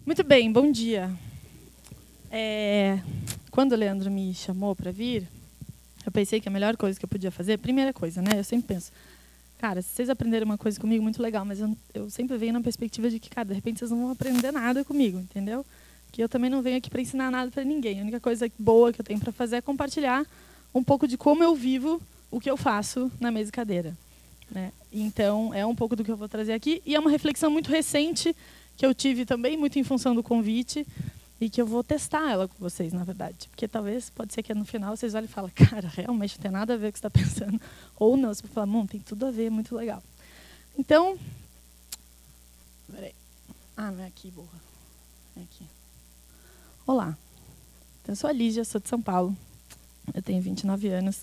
Muito bem, bom dia. Quando o Leandro me chamou para vir, eu pensei que a melhor coisa que eu podia fazer, primeira coisa, né? Eu sempre penso, cara, se vocês aprenderem uma coisa comigo, muito legal, mas eu sempre venho na perspectiva de que, cara, de repente vocês não vão aprender nada comigo, entendeu? Que eu também não venho aqui para ensinar nada para ninguém. A única coisa boa que eu tenho para fazer é compartilhar um pouco de como eu vivo o que eu faço na mesa e cadeira, né? Então, é um pouco do que eu vou trazer aqui, e é uma reflexão muito recente que eu tive também muito em função do convite e que eu vou testar ela com vocês, na verdade. Porque talvez, pode ser que no final vocês olhem e falem, cara, realmente não tem nada a ver com o que você está pensando. Ou não, você vai falar, tem tudo a ver, muito legal. Então, peraí. Não é aqui, burra. É aqui. Olá, então, eu sou a Lígia, sou de São Paulo. Eu tenho 29 anos.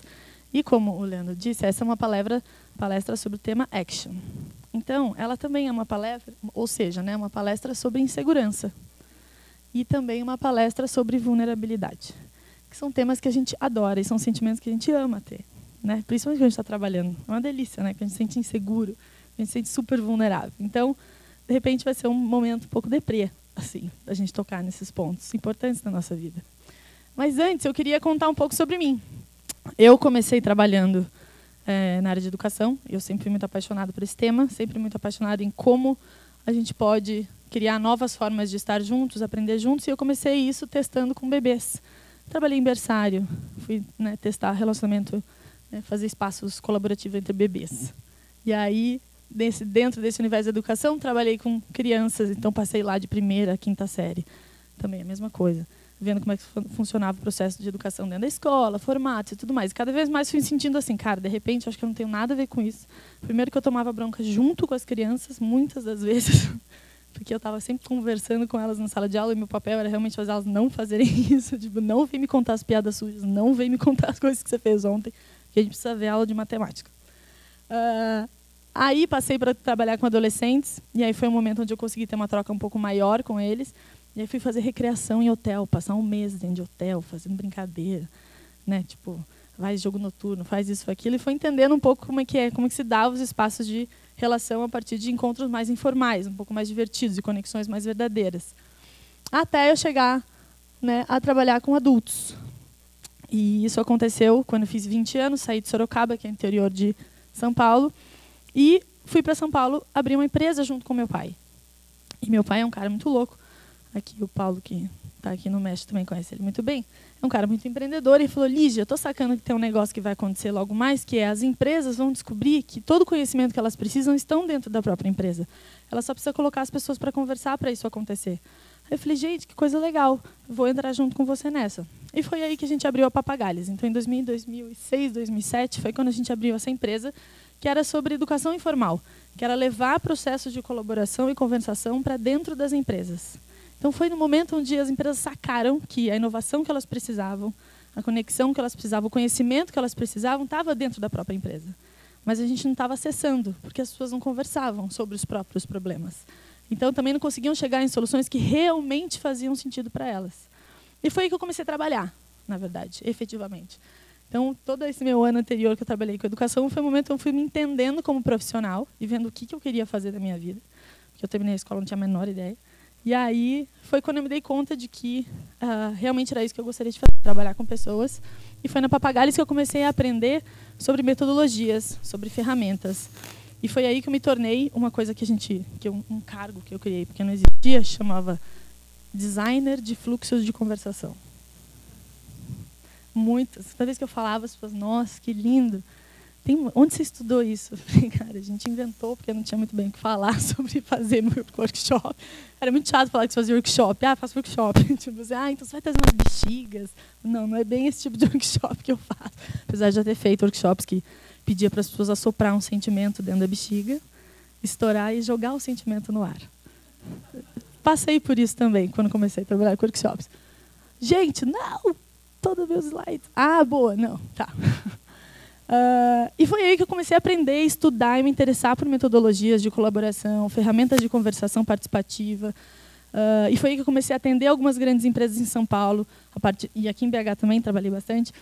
E como o Leandro disse, essa é uma palestra sobre o tema Action. Então, ela também é uma palestra, ou seja, né, uma palestra sobre insegurança. E também uma palestra sobre vulnerabilidade. Que são temas que a gente adora e são sentimentos que a gente ama ter, né? Principalmente quando a gente está trabalhando. É uma delícia, né? Que a gente se sente inseguro, a gente se sente super vulnerável. Então, de repente, vai ser um momento um pouco deprê, assim, da gente tocar nesses pontos importantes da nossa vida. Mas antes, eu queria contar um pouco sobre mim. Eu comecei trabalhando na área de educação. Eu sempre fui muito apaixonada por esse tema, sempre muito apaixonada em como a gente pode criar novas formas de estar juntos, aprender juntos. E eu comecei isso testando com bebês. Trabalhei em berçário, fui testar relacionamento, fazer espaços colaborativos entre bebês. E aí, dentro desse universo da educação, trabalhei com crianças. Então, passei lá de 1ª a 5ª série. Também a mesma coisa. Vendo como é que funcionava o processo de educação dentro da escola, formatos e tudo mais. E cada vez mais fui sentindo assim, cara, de repente, acho que eu não tenho nada a ver com isso. Primeiro que eu tomava bronca junto com as crianças, muitas das vezes, porque eu estava sempre conversando com elas na sala de aula e meu papel era realmente fazer elas não fazerem isso. Tipo, não vem me contar as piadas sujas, não vem me contar as coisas que você fez ontem, que a gente precisa ver aula de matemática. Aí passei para trabalhar com adolescentes, e aí foi um momento onde eu consegui ter uma troca um pouco maior com eles. E aí fui fazer recreação em hotel, passar um mês dentro de hotel, fazendo brincadeira, né? Tipo, faz jogo noturno, faz isso, aquilo, e foi entendendo um pouco como que se dava os espaços de relação a partir de encontros mais informais, um pouco mais divertidos, de conexões mais verdadeiras. Até eu chegar, a trabalhar com adultos. E isso aconteceu quando eu fiz 20 anos, saí de Sorocaba, que é interior de São Paulo, e fui para São Paulo abrir uma empresa junto com meu pai. E meu pai é um cara muito louco. Aqui o Paulo, que está aqui no México, também conhece ele muito bem. É um cara muito empreendedor. E falou, Lígia, eu estou sacando que tem um negócio que vai acontecer logo mais, que é as empresas vão descobrir que todo o conhecimento que elas precisam estão dentro da própria empresa. Ela só precisa colocar as pessoas para conversar para isso acontecer. Aí eu falei, gente, que coisa legal. Vou entrar junto com você nessa. E foi aí que a gente abriu a Papagales. Então, em 2006, 2007, foi quando a gente abriu essa empresa, que era sobre educação informal, que era levar processos de colaboração e conversação para dentro das empresas. Então, foi no momento onde as empresas sacaram que a inovação que elas precisavam, a conexão que elas precisavam, o conhecimento que elas precisavam, estava dentro da própria empresa. Mas a gente não estava acessando, porque as pessoas não conversavam sobre os próprios problemas. Então, também não conseguiam chegar em soluções que realmente faziam sentido para elas. E foi aí que eu comecei a trabalhar, na verdade, efetivamente. Então, todo esse meu ano anterior que eu trabalhei com educação foi um momento onde eu fui me entendendo como profissional e vendo o que eu queria fazer da minha vida. Porque eu terminei a escola, não tinha a menor ideia. E aí foi quando eu me dei conta de que realmente era isso que eu gostaria de fazer, trabalhar com pessoas. E foi na Papagales que eu comecei a aprender sobre metodologias, sobre ferramentas. E foi aí que eu me tornei uma coisa um cargo que eu criei, porque não existia, chamava designer de fluxos de conversação. Muitas. Toda vez que eu falava, as pessoas, nossa, que lindo. Onde você estudou isso? Eu falei, cara, a gente inventou, porque eu não tinha muito bem o que falar sobre fazer workshop. Era muito chato falar que você fazia workshop. Faço workshop. Tipo assim, então você vai trazer umas bexigas. Não é bem esse tipo de workshop que eu faço. Apesar de já ter feito workshops que pedia para as pessoas assoprar um sentimento dentro da bexiga, estourar e jogar o sentimento no ar. Passei por isso também, quando comecei a trabalhar com workshops. Gente, não! Todos meus slides. Ah, boa, não, tá. E foi aí que eu comecei a aprender, estudar e me interessar por metodologias de colaboração, ferramentas de conversação participativa. E foi aí que eu comecei a atender algumas grandes empresas em São Paulo, e aqui em BH também trabalhei bastante,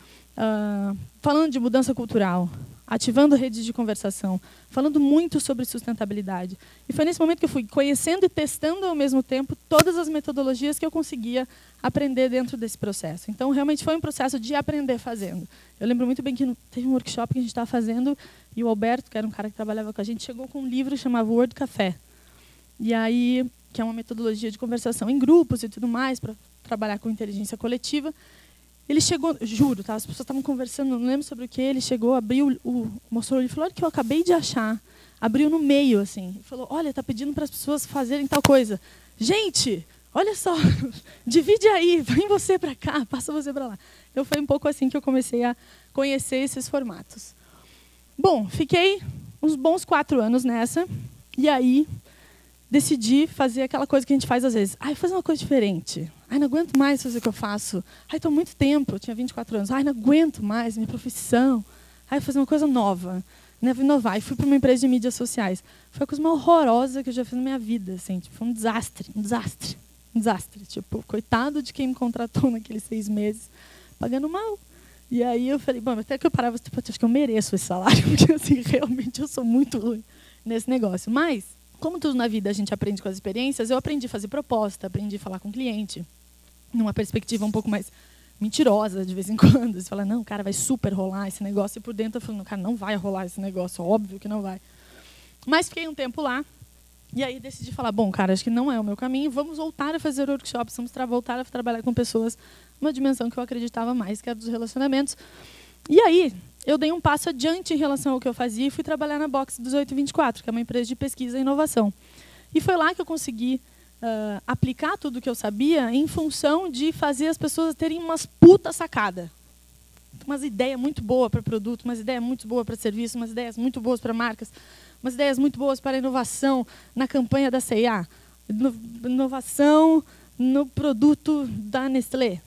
falando de mudança cultural, ativando redes de conversação, falando muito sobre sustentabilidade. E foi nesse momento que eu fui conhecendo e testando ao mesmo tempo todas as metodologias que eu conseguia aprender dentro desse processo. Então, realmente foi um processo de aprender fazendo. Eu lembro muito bem que teve um workshop que a gente estava fazendo e o Alberto, que era um cara que trabalhava com a gente, chegou com um livro chamado Word Café. E aí, que é uma metodologia de conversação em grupos e tudo mais, para trabalhar com inteligência coletiva. Ele chegou, juro, tá? As pessoas estavam conversando, não lembro sobre o que, ele chegou, abriu, mostrou, ele falou, olha que eu acabei de achar. Abriu no meio, assim. E falou, olha, está pedindo para as pessoas fazerem tal coisa. Gente, olha só, divide aí, vem você para cá, passa você para lá. Então foi um pouco assim que eu comecei a conhecer esses formatos. Bom, fiquei uns bons 4 anos nessa, e aí decidi fazer aquela coisa que a gente faz às vezes. Ai, fazer uma coisa diferente. Ai, não aguento mais fazer o que eu faço. Ai, estou há muito tempo, eu tinha 24 anos. Ai, não aguento mais minha profissão. Ai, vou fazer uma coisa nova. Né? Vou inovar. E fui para uma empresa de mídias sociais. Foi a coisa mais horrorosa que eu já fiz na minha vida. Assim. Tipo, foi um desastre, um desastre, um desastre. Tipo, coitado de quem me contratou naqueles 6 meses, pagando mal. E aí eu falei, bom, até que eu parava, tipo, acho que eu mereço esse salário, porque assim, realmente eu sou muito ruim nesse negócio. Mas, como tudo na vida a gente aprende com as experiências, eu aprendi a fazer proposta, aprendi a falar com o cliente, numa perspectiva um pouco mais mentirosa, de vez em quando. Você fala, não, cara, vai super rolar esse negócio. E por dentro eu falo, cara, não vai rolar esse negócio, óbvio que não vai. Mas fiquei um tempo lá, e aí decidi falar, bom, cara, acho que não é o meu caminho, vamos voltar a fazer workshops, vamos voltar a trabalhar com pessoas numa dimensão que eu acreditava mais, que era dos relacionamentos. E aí, eu dei um passo adiante em relação ao que eu fazia e fui trabalhar na Box 1824, que é uma empresa de pesquisa e inovação. E foi lá que eu consegui aplicar tudo o que eu sabia em função de fazer as pessoas terem umas puta sacada. Umas ideias muito boas para produto, umas ideias muito boas para serviço, umas ideias muito boas para marcas, umas ideias muito boas para inovação na campanha da C&A, inovação no produto da Nestlé.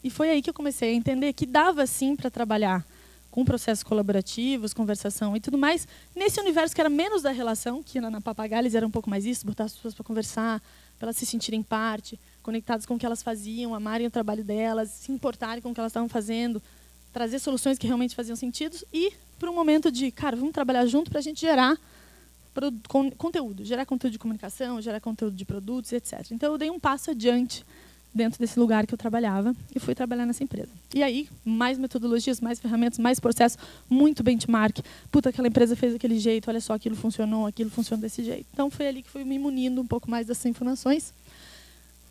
E foi aí que eu comecei a entender que dava sim para trabalhar com processos colaborativos, conversação e tudo mais, nesse universo que era menos da relação, que na Papagales era um pouco mais isso, botar as pessoas para conversar, para elas se sentirem parte, conectadas com o que elas faziam, amarem o trabalho delas, se importarem com o que elas estavam fazendo, trazer soluções que realmente faziam sentido e para um momento de, cara, vamos trabalhar junto para a gente gerar conteúdo, gerar conteúdo de comunicação, gerar conteúdo de produtos, etc. Então, eu dei um passo adiante dentro desse lugar que eu trabalhava e fui trabalhar nessa empresa. E aí, mais metodologias, mais ferramentas, mais processos, muito benchmark. Puta, aquela empresa fez daquele jeito, olha só, aquilo funcionou desse jeito. Então, foi ali que fui me munindo um pouco mais dessas informações.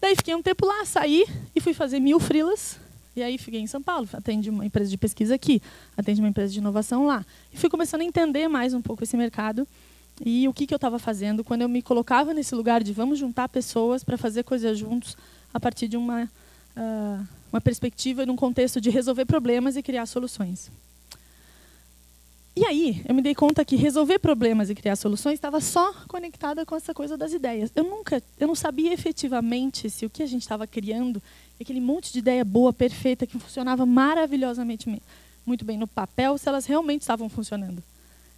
Daí, fiquei um tempo lá, saí e fui fazer 1000 freelas. E aí, fiquei em São Paulo, atendi uma empresa de pesquisa aqui, atendi uma empresa de inovação lá. E fui começando a entender mais um pouco esse mercado e o que eu estava fazendo quando eu me colocava nesse lugar de vamos juntar pessoas para fazer coisas juntos, a partir de uma perspectiva e num contexto de resolver problemas e criar soluções. E aí, eu me dei conta que resolver problemas e criar soluções estava só conectada com essa coisa das ideias. Eu não sabia efetivamente se o que a gente estava criando, aquele monte de ideia boa, perfeita, que funcionava maravilhosamente muito bem no papel, se elas realmente estavam funcionando.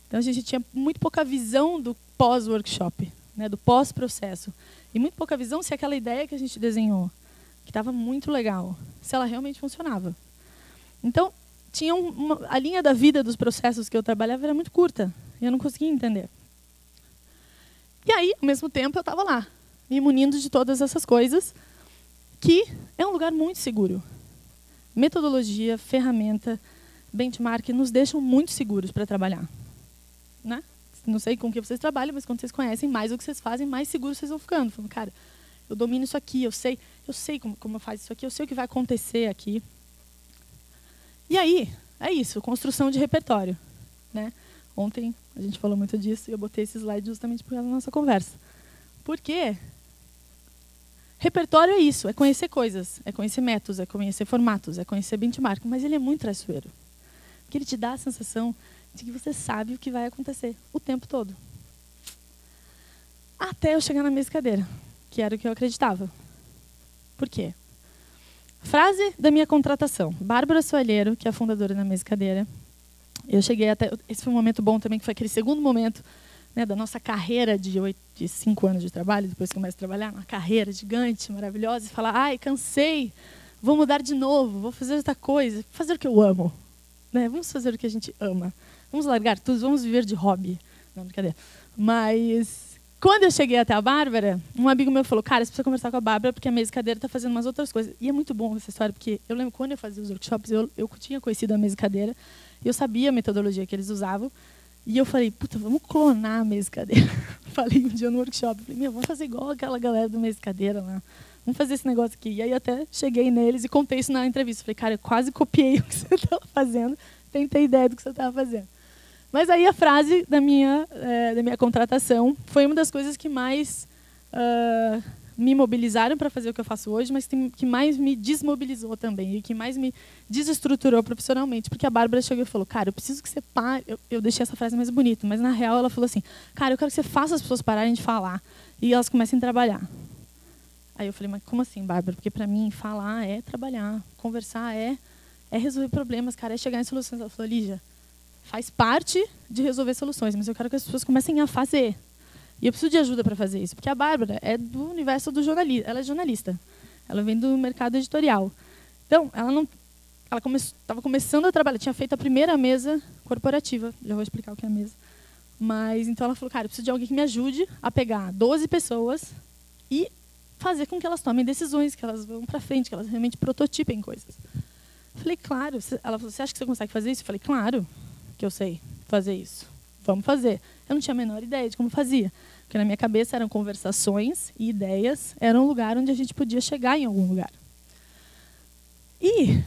Então, a gente tinha muito pouca visão do pós-workshop, né, do pós-processo. E muito pouca visão se aquela ideia que a gente desenhou, que estava muito legal, se ela realmente funcionava. Então, a linha da vida dos processos que eu trabalhava era muito curta, e eu não conseguia entender. E aí, ao mesmo tempo, eu estava lá, me munindo de todas essas coisas, que é um lugar muito seguro. Metodologia, ferramenta, benchmark nos deixam muito seguros para trabalhar. Né? Não sei com que vocês trabalham, mas quando vocês conhecem mais o que vocês fazem, mais seguros vocês vão ficando. Falando, cara, eu domino isso aqui, eu sei como eu faço isso aqui, eu sei o que vai acontecer aqui. E aí, é isso, construção de repertório. Né? Ontem a gente falou muito disso e eu botei esse slide justamente por causa da nossa conversa. Por quê? Repertório é isso, é conhecer coisas, é conhecer métodos, é conhecer formatos, é conhecer benchmark, mas ele é muito traiçoeiro. Porque ele te dá a sensação de que você sabe o que vai acontecer o tempo todo. Até eu chegar na mesa e cadeira, que era o que eu acreditava. Por quê? Frase da minha contratação. Bárbara Soalheiro, que é a fundadora da mesa e cadeira. Eu cheguei até... Esse foi um momento bom também, que foi aquele segundo momento, né, da nossa carreira de 5 anos de trabalho, depois que começo a trabalhar, uma carreira gigante, maravilhosa, e falar, ai, cansei, vou mudar de novo, vou fazer outra coisa, fazer o que eu amo. Né? Vamos fazer o que a gente ama. Vamos largar tudo, vamos viver de hobby. Não, brincadeira. Mas... Quando eu cheguei até a Bárbara, um amigo meu falou, cara, você precisa conversar com a Bárbara, porque a mesa e cadeira está fazendo umas outras coisas. E é muito bom essa história, porque eu lembro quando eu fazia os workshops, eu tinha conhecido a mesa e cadeira, e eu sabia a metodologia que eles usavam, e eu falei, puta, vamos clonar a mesa e cadeira. Falei um dia no workshop, falei, vamos fazer igual aquela galera do mesa e cadeira lá. Vamos fazer esse negócio aqui. E aí até cheguei neles e contei isso na entrevista. Falei, cara, eu quase copiei o que você estava fazendo, tentei ideia do que você estava fazendo. Mas aí a frase da minha contratação foi uma das coisas que mais me mobilizaram para fazer o que eu faço hoje, mas que mais me desmobilizou também e que mais me desestruturou profissionalmente. Porque a Bárbara chegou e falou, cara, eu preciso que você pare... Eu deixei essa frase mais bonita, mas na real ela falou assim, cara, eu quero que você faça as pessoas pararem de falar e elas comecem a trabalhar. Aí eu falei, mas como assim, Bárbara? Porque para mim falar é trabalhar, conversar é resolver problemas, cara, é chegar em soluções. Ela falou, Lígia, faz parte de resolver soluções, mas eu quero que as pessoas comecem a fazer. E eu preciso de ajuda para fazer isso, porque a Bárbara é do universo do jornalismo, ela é jornalista, ela vem do mercado editorial. Então, ela estava começando a trabalhar, tinha feito a primeira mesa corporativa, já vou explicar o que é a mesa. Mas então ela falou, cara, eu preciso de alguém que me ajude a pegar 12 pessoas e fazer com que elas tomem decisões, que elas vão para frente, que elas realmente prototipem coisas. Eu falei, claro. Ela falou, você acha que você consegue fazer isso? Eu falei, claro que eu sei fazer isso. Vamos fazer. Eu não tinha a menor ideia de como fazia. Porque na minha cabeça eram conversações e ideias, era um lugar onde a gente podia chegar em algum lugar. E,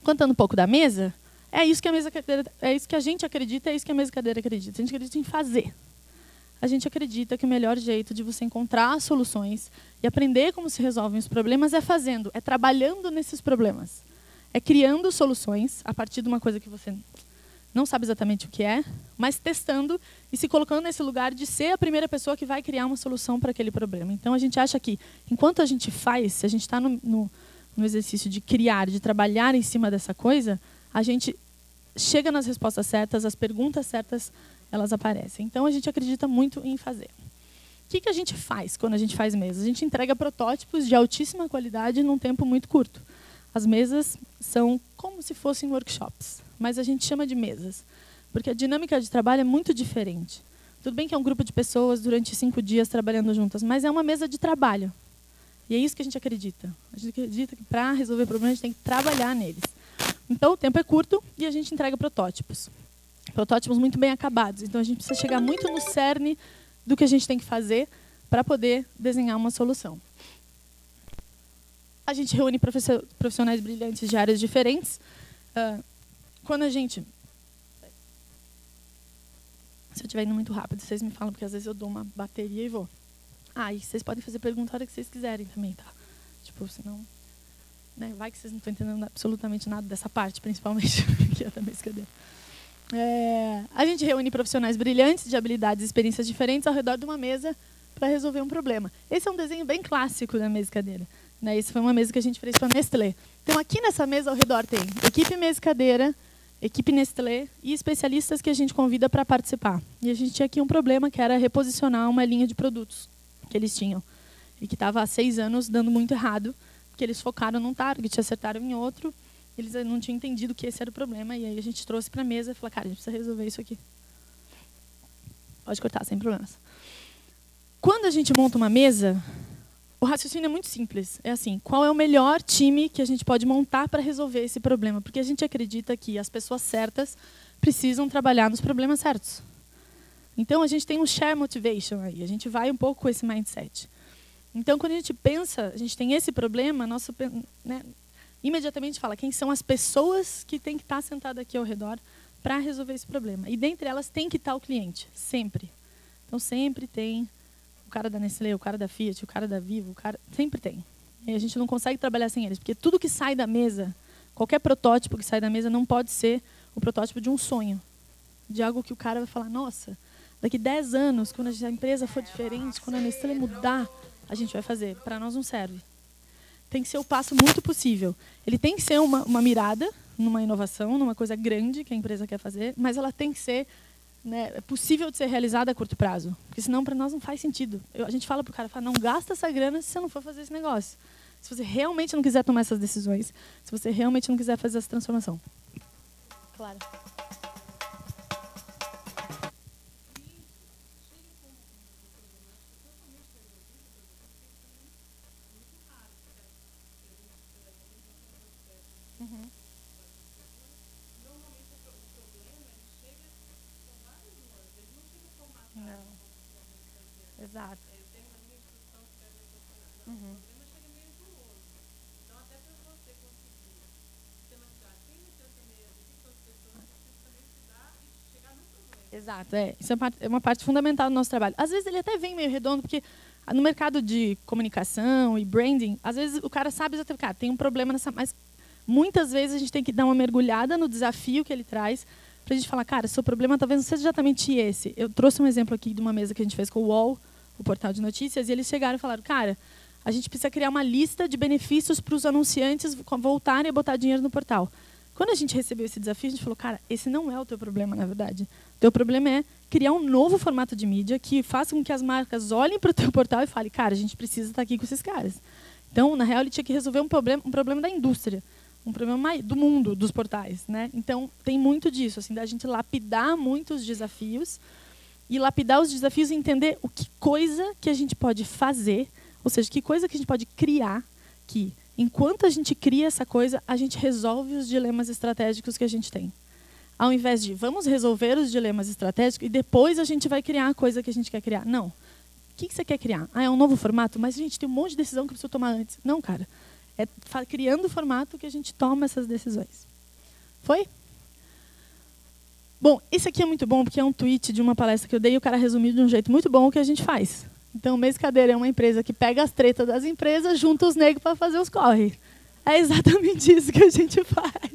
contando um pouco da mesa, é isso que a mesa cadeira, é isso que a gente acredita, é isso que a mesa cadeira acredita. A gente acredita em fazer. A gente acredita que o melhor jeito de você encontrar soluções e aprender como se resolvem os problemas é fazendo, é trabalhando nesses problemas. É criando soluções a partir de uma coisa que você não sabe exatamente o que é, mas testando e se colocando nesse lugar de ser a primeira pessoa que vai criar uma solução para aquele problema. Então, a gente acha que, enquanto a gente faz, se a gente está no exercício de criar, de trabalhar em cima dessa coisa, a gente chega nas respostas certas, as perguntas certas, elas aparecem. Então, a gente acredita muito em fazer. O que a gente faz quando a gente faz mesas? A gente entrega protótipos de altíssima qualidade num tempo muito curto. As mesas são como se fossem workshops, mas a gente chama de mesas, porque a dinâmica de trabalho é muito diferente. Tudo bem que é um grupo de pessoas durante 5 dias trabalhando juntas, mas é uma mesa de trabalho. E é isso que a gente acredita. A gente acredita que para resolver problemas a gente tem que trabalhar neles. Então o tempo é curto e a gente entrega protótipos. Protótipos muito bem acabados. Então a gente precisa chegar muito no cerne do que a gente tem que fazer para poder desenhar uma solução. A gente reúne profissionais brilhantes de áreas diferentes. Quando a gente... Se eu estiver indo muito rápido, vocês me falam, porque às vezes eu dou uma bateria e vou. E vocês podem fazer pergunta a hora que vocês quiserem também, tá? Tipo, senão... Né, vai que vocês não estão entendendo absolutamente nada dessa parte, principalmente, que é também escadeira. A gente reúne profissionais brilhantes de habilidades e experiências diferentes ao redor de uma mesa para resolver um problema. Esse é um desenho bem clássico da mesa e cadeira. Né? Essa foi uma mesa que a gente fez para a Nestlé. Então, aqui nessa mesa ao redor tem equipe mesa e cadeira, equipe Nestlé e especialistas que a gente convida para participar. E a gente tinha aqui um problema, que era reposicionar uma linha de produtos que eles tinham. E que estava há 6 anos dando muito errado, porque eles focaram num target, acertaram em outro, eles não tinham entendido que esse era o problema, e aí a gente trouxe para a mesa e falou, cara, a gente precisa resolver isso aqui. Pode cortar, sem problemas. Quando a gente monta uma mesa, o raciocínio é muito simples. É assim, qual é o melhor time que a gente pode montar para resolver esse problema? Porque a gente acredita que as pessoas certas precisam trabalhar nos problemas certos. Então, a gente tem um share motivation aí. A gente vai um pouco com esse mindset. Então, quando a gente pensa, a gente tem esse problema, nosso, né, imediatamente fala quem são as pessoas que têm que estar sentadas aqui ao redor para resolver esse problema. E dentre elas tem que estar o cliente, sempre. Então, sempre tem o cara da Nestlé, o cara da Fiat, o cara da Vivo, sempre tem. E a gente não consegue trabalhar sem eles, porque tudo que sai da mesa, qualquer protótipo que sai da mesa não pode ser o protótipo de um sonho. de algo que o cara vai falar, nossa, daqui 10 anos, quando a empresa for diferente, quando a Nestlé mudar, a gente vai fazer. Para nós não serve. Tem que ser o passo muito possível. Ele tem que ser uma mirada numa inovação, numa coisa grande que a empresa quer fazer, mas ela tem que ser, né, possível de ser realizada a curto prazo. Porque senão para nós não faz sentido. A gente fala para o cara, não gasta essa grana se você não for fazer esse negócio. Se você realmente não quiser tomar essas decisões, se você realmente não quiser fazer essa transformação. Claro. Exato. Uhum. Exato, isso é uma parte fundamental do nosso trabalho. Às vezes ele até vem meio redondo, porque no mercado de comunicação e branding, às vezes o cara sabe exatamente, cara, tem um problema nessa, mas muitas vezes a gente tem que dar uma mergulhada no desafio que ele traz, para a gente falar, cara, seu problema talvez não seja exatamente esse. Eu trouxe um exemplo aqui de uma mesa que a gente fez com o UOL, o portal de notícias, e eles chegaram e falaram, cara, a gente precisa criar uma lista de benefícios para os anunciantes voltarem a botar dinheiro no portal. Quando a gente recebeu esse desafio, a gente falou, cara, esse não é o teu problema, na verdade. O teu problema é criar um novo formato de mídia que faça com que as marcas olhem para o teu portal e falem, cara, a gente precisa estar aqui com esses caras. Então, na real, ele tinha que resolver um problema da indústria, um problema do mundo, dos portais, né? Então, tem muito disso, assim, da gente lapidar muitos desafios e lapidar os desafios e entender o que coisa que a gente pode fazer, ou seja, que coisa que a gente pode criar que, enquanto a gente cria essa coisa, a gente resolve os dilemas estratégicos que a gente tem. Ao invés de, vamos resolver os dilemas estratégicos e depois a gente vai criar a coisa que a gente quer criar. Não. O que você quer criar? Ah, é um novo formato? Mas a gente tem um monte de decisão que precisa tomar antes. Não, cara. É criando o formato que a gente toma essas decisões. Foi? Bom, isso aqui é muito bom, porque é um tweet de uma palestra que eu dei e o cara resumiu de um jeito muito bom o que a gente faz. Então, Mesa e Cadeira é uma empresa que pega as tretas das empresas, junta os negros para fazer os corre. É exatamente isso que a gente faz.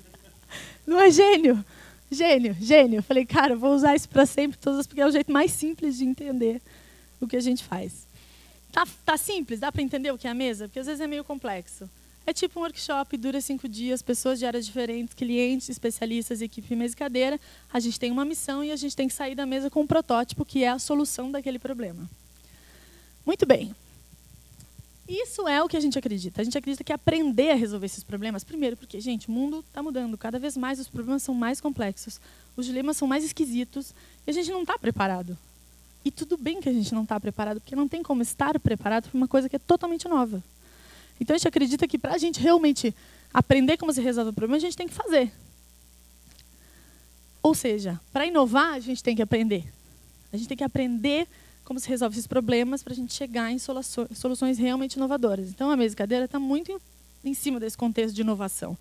Não é gênio? Gênio, gênio. Eu falei, cara, vou usar isso para sempre, porque é o jeito mais simples de entender o que a gente faz. Tá simples? Dá para entender o que é a mesa? Porque às vezes é meio complexo. É tipo um workshop, dura 5 dias, pessoas de áreas diferentes, clientes, especialistas, equipe Mesa e Cadeira. A gente tem uma missão e a gente tem que sair da mesa com um protótipo que é a solução daquele problema. Muito bem. Isso é o que a gente acredita. A gente acredita que aprender a resolver esses problemas, primeiro, porque, gente, o mundo está mudando. Cada vez mais os problemas são mais complexos. Os dilemas são mais esquisitos. E a gente não está preparado. E tudo bem que a gente não está preparado, porque não tem como estar preparado para uma coisa que é totalmente nova. Então, a gente acredita que, para a gente realmente aprender como se resolve o problema, a gente tem que fazer. Ou seja, para inovar, a gente tem que aprender. A gente tem que aprender como se resolve esses problemas para a gente chegar em soluções realmente inovadoras. Então, a Mesa e Cadeira está muito em cima desse contexto de inovação.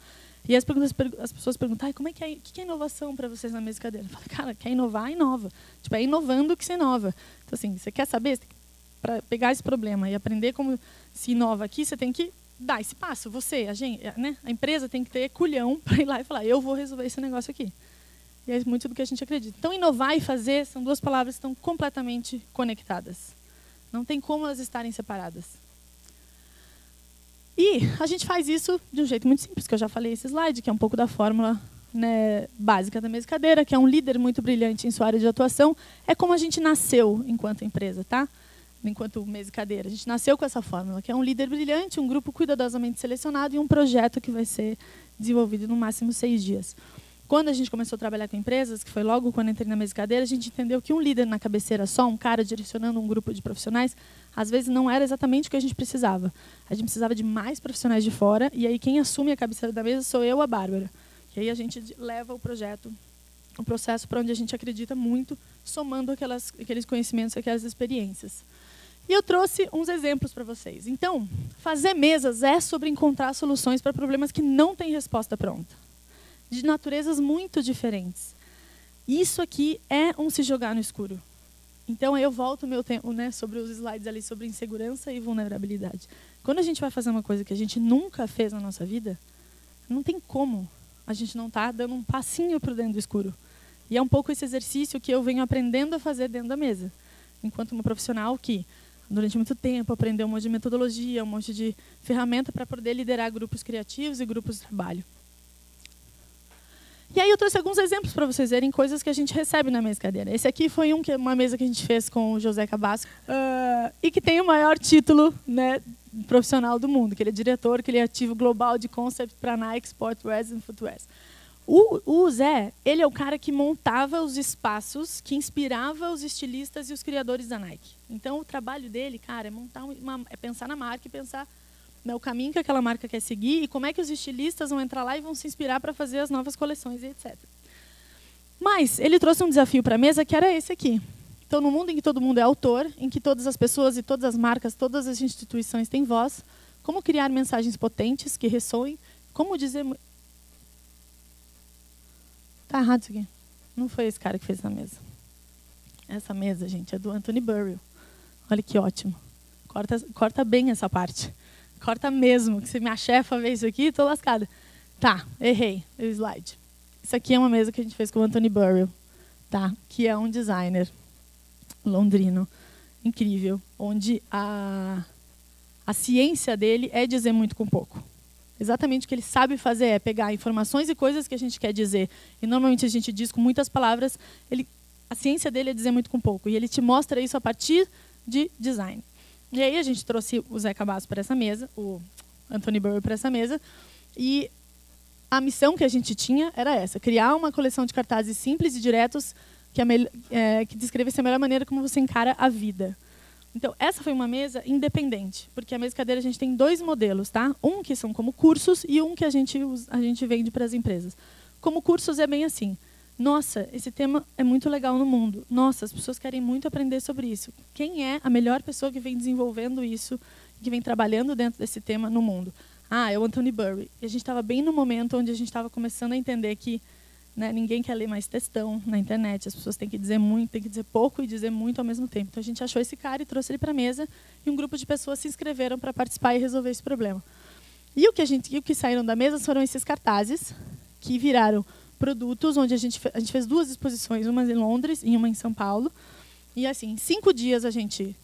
E as pessoas perguntam, como é que é, o que é inovação para vocês na Mesa e Cadeira? Eu falo, cara, quer inovar, inova. Tipo, é inovando que se inova. Então, assim, você quer saber, para pegar esse problema e aprender como se inova aqui, você tem que dar esse passo. Você, a empresa tem que ter culhão para ir lá e falar, eu vou resolver esse negócio aqui. E é muito do que a gente acredita. Então, inovar e fazer são duas palavras que estão completamente conectadas. Não tem como elas estarem separadas. E a gente faz isso de um jeito muito simples, que eu já falei esse slide, que é um pouco da fórmula, né, básica da Mesa e Cadeira, que é um líder muito brilhante em sua área de atuação. É como a gente nasceu enquanto empresa, tá? Enquanto Mesa e Cadeira. A gente nasceu com essa fórmula, que é um líder brilhante, um grupo cuidadosamente selecionado e um projeto que vai ser desenvolvido no máximo 6 dias. Quando a gente começou a trabalhar com empresas, que foi logo quando entrei na Mesa e Cadeira, a gente entendeu que um líder na cabeceira só, um cara direcionando um grupo de profissionais, às vezes não era exatamente o que a gente precisava. A gente precisava de mais profissionais de fora, e aí quem assume a cabeceira da mesa sou eu, a Bárbara. E aí a gente leva o processo para onde a gente acredita muito, somando aqueles conhecimentos, aquelas experiências. E eu trouxe uns exemplos para vocês. Então, fazer mesas é sobre encontrar soluções para problemas que não têm resposta pronta, de naturezas muito diferentes. Isso aqui é um se jogar no escuro. Então, eu volto o meu tempo, né, sobre os slides ali sobre insegurança e vulnerabilidade. Quando a gente vai fazer uma coisa que a gente nunca fez na nossa vida, não tem como a gente não estar dando um passinho para dentro do escuro. E é um pouco esse exercício que eu venho aprendendo a fazer dentro da mesa, enquanto uma profissional que, durante muito tempo, aprendeu um monte de metodologia, um monte de ferramenta para poder liderar grupos criativos e grupos de trabalho. E aí eu trouxe alguns exemplos para vocês verem coisas que a gente recebe na mesa cadeira. Esse aqui foi uma mesa que a gente fez com o José Cabasco, e que tem o maior título, né, profissional do mundo, que ele é diretor criativo global de concept para Nike, Sportwear e Footwear. O Zé, ele é o cara que montava os espaços, que inspirava os estilistas e os criadores da Nike. Então, o trabalho dele, cara, é pensar na marca e pensar, né, o caminho que aquela marca quer seguir e como é que os estilistas vão entrar lá e vão se inspirar para fazer as novas coleções e etc. Mas ele trouxe um desafio para a mesa que era esse aqui. Então, no mundo em que todo mundo é autor, em que todas as pessoas e todas as marcas, todas as instituições têm voz, como criar mensagens potentes que ressoem, como dizer... Tá errado isso aqui. Não foi esse cara que fez essa mesa. Essa mesa, gente, é do Anthony Burrell. Olha que ótimo. Corta bem essa parte. Corta mesmo, que se minha chefa vê isso aqui, estou lascada. Tá, errei o slide. Isso aqui é uma mesa que a gente fez com o Anthony Burrell, tá? Que é um designer londrino incrível, onde a ciência dele é dizer muito com pouco. Exatamente o que ele sabe fazer é pegar informações e coisas que a gente quer dizer, e normalmente a gente diz com muitas palavras, a ciência dele é dizer muito com pouco, e ele te mostra isso a partir de design. E aí a gente trouxe o Zé Cabasco para essa mesa, o Anthony Burrell para essa mesa, e a missão que a gente tinha era essa, criar uma coleção de cartazes simples e diretos que descrevesse a melhor maneira como você encara a vida. Então, essa foi uma mesa independente, porque a mesa cadeira a gente tem 2 modelos, tá? Um que são como cursos e um que a gente vende para as empresas. Como cursos é bem assim. Nossa, esse tema é muito legal no mundo. Nossa, as pessoas querem muito aprender sobre isso. Quem é a melhor pessoa que vem desenvolvendo isso, que vem trabalhando dentro desse tema no mundo? Ah, é o Anthony Burrell. E a gente estava bem no momento onde a gente estava começando a entender que, né, ninguém quer ler mais textão na internet. As pessoas têm que dizer muito, têm que dizer pouco e dizer muito ao mesmo tempo. Então, a gente achou esse cara e trouxe ele para a mesa, e um grupo de pessoas se inscreveram para participar e resolver esse problema. E o que saíram da mesa foram esses cartazes, que viraram produtos, onde a gente fez 2 exposições, uma em Londres e uma em São Paulo. E, assim, em 5 dias a gente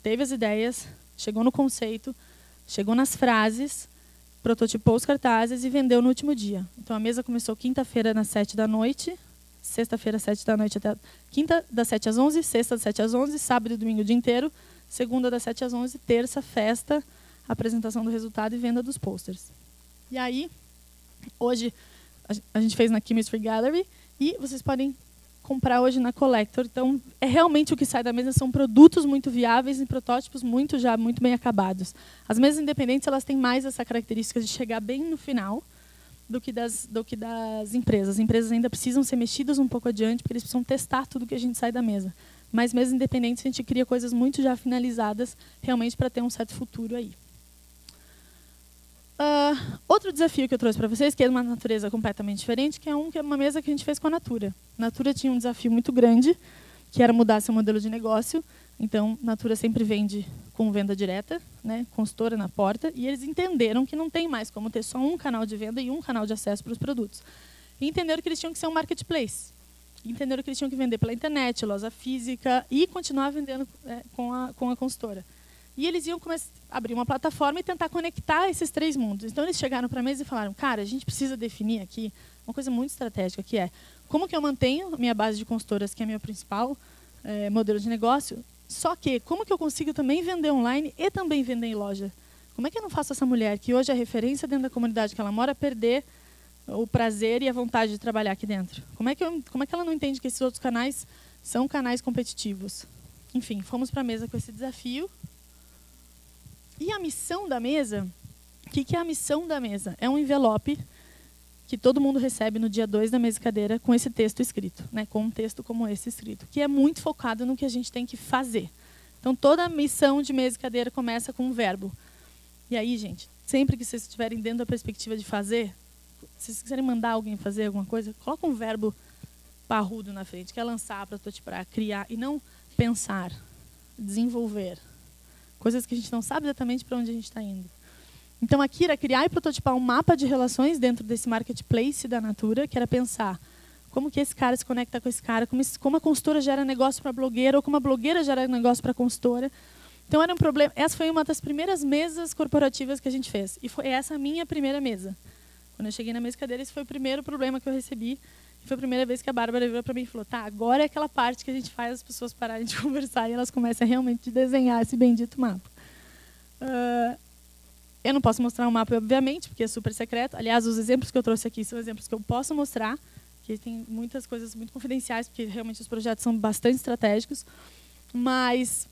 teve as ideias, chegou no conceito, chegou nas frases, prototipou os cartazes e vendeu no último dia. Então, a mesa começou quinta-feira, às 7 da noite, sexta-feira, às 7 da noite, até quinta, das 7 às 11, sexta, das 7 às 11, sábado e domingo o dia inteiro, segunda, das 7 às 11, terça, festa, apresentação do resultado e venda dos posters. E aí, hoje, a gente fez na Chemistry Gallery e vocês podem comprar hoje na Collector. Então, realmente o que sai da mesa são produtos muito viáveis e protótipos muito bem acabados. As mesas independentes, elas têm mais essa característica de chegar bem no final do que das empresas. As empresas ainda precisam ser mexidas um pouco adiante, porque eles precisam testar tudo que a gente sai da mesa. Mas mesas independentes, a gente cria coisas muito já finalizadas, realmente para ter um certo futuro aí. Outro desafio que eu trouxe para vocês, que é de uma natureza completamente diferente, que é uma mesa que a gente fez com a Natura. A Natura tinha um desafio muito grande, que era mudar seu modelo de negócio. Então, a Natura sempre vende com venda direta, né, consultora na porta, e eles entenderam que não tem mais como ter só um canal de venda e um canal de acesso para os produtos. E entenderam que eles tinham que ser um marketplace. E entenderam que eles tinham que vender pela internet, loja física, e continuar vendendo com a consultora. E eles iam abrir uma plataforma e tentar conectar esses 3 mundos. Então, eles chegaram para a mesa e falaram, cara, a gente precisa definir aqui uma coisa muito estratégica, que é como que eu mantenho a minha base de consultoras, que é a minha principal modelo de negócio, só que como que eu consigo também vender online e também vender em loja? Como é que eu não faço essa mulher, que hoje é referência dentro da comunidade que ela mora, perder o prazer e a vontade de trabalhar aqui dentro? Como é que ela não entende que esses outros canais são canais competitivos? Enfim, fomos para a mesa com esse desafio. E a missão da mesa, o que é a missão da mesa? É um envelope que todo mundo recebe no dia 2 da mesa e cadeira com esse texto escrito, né, com um texto como esse escrito, que é muito focado no que a gente tem que fazer. Então, toda a missão de mesa e cadeira começa com um verbo. E aí, gente, sempre que vocês estiverem dentro da perspectiva de fazer, se vocês quiserem mandar alguém fazer alguma coisa, coloca um verbo parrudo na frente, que é lançar, prototipar, criar, e não pensar, desenvolver. Coisas que a gente não sabe exatamente para onde a gente está indo. Então, aqui era criar e prototipar um mapa de relações dentro desse marketplace da Natura, que era pensar Como que esse cara se conecta com esse cara, como a consultora gera negócio para a blogueira, ou como a blogueira gera negócio para a consultora. Então, era um problema. Essa foi uma das primeiras mesas corporativas que a gente fez. E foi essa a minha primeira mesa. Quando eu cheguei na mesa cadeira, esse foi o primeiro problema que eu recebi. E foi a primeira vez que a Bárbara virou para mim e falou, tá, agora é aquela parte que a gente faz as pessoas pararem de conversar e elas começam a realmente desenhar esse bendito mapa. Eu não posso mostrar o mapa, obviamente, porque é super secreto. Aliás, os exemplos que eu trouxe aqui são exemplos que eu posso mostrar, que tem muitas coisas muito confidenciais, porque realmente os projetos são bastante estratégicos. Mas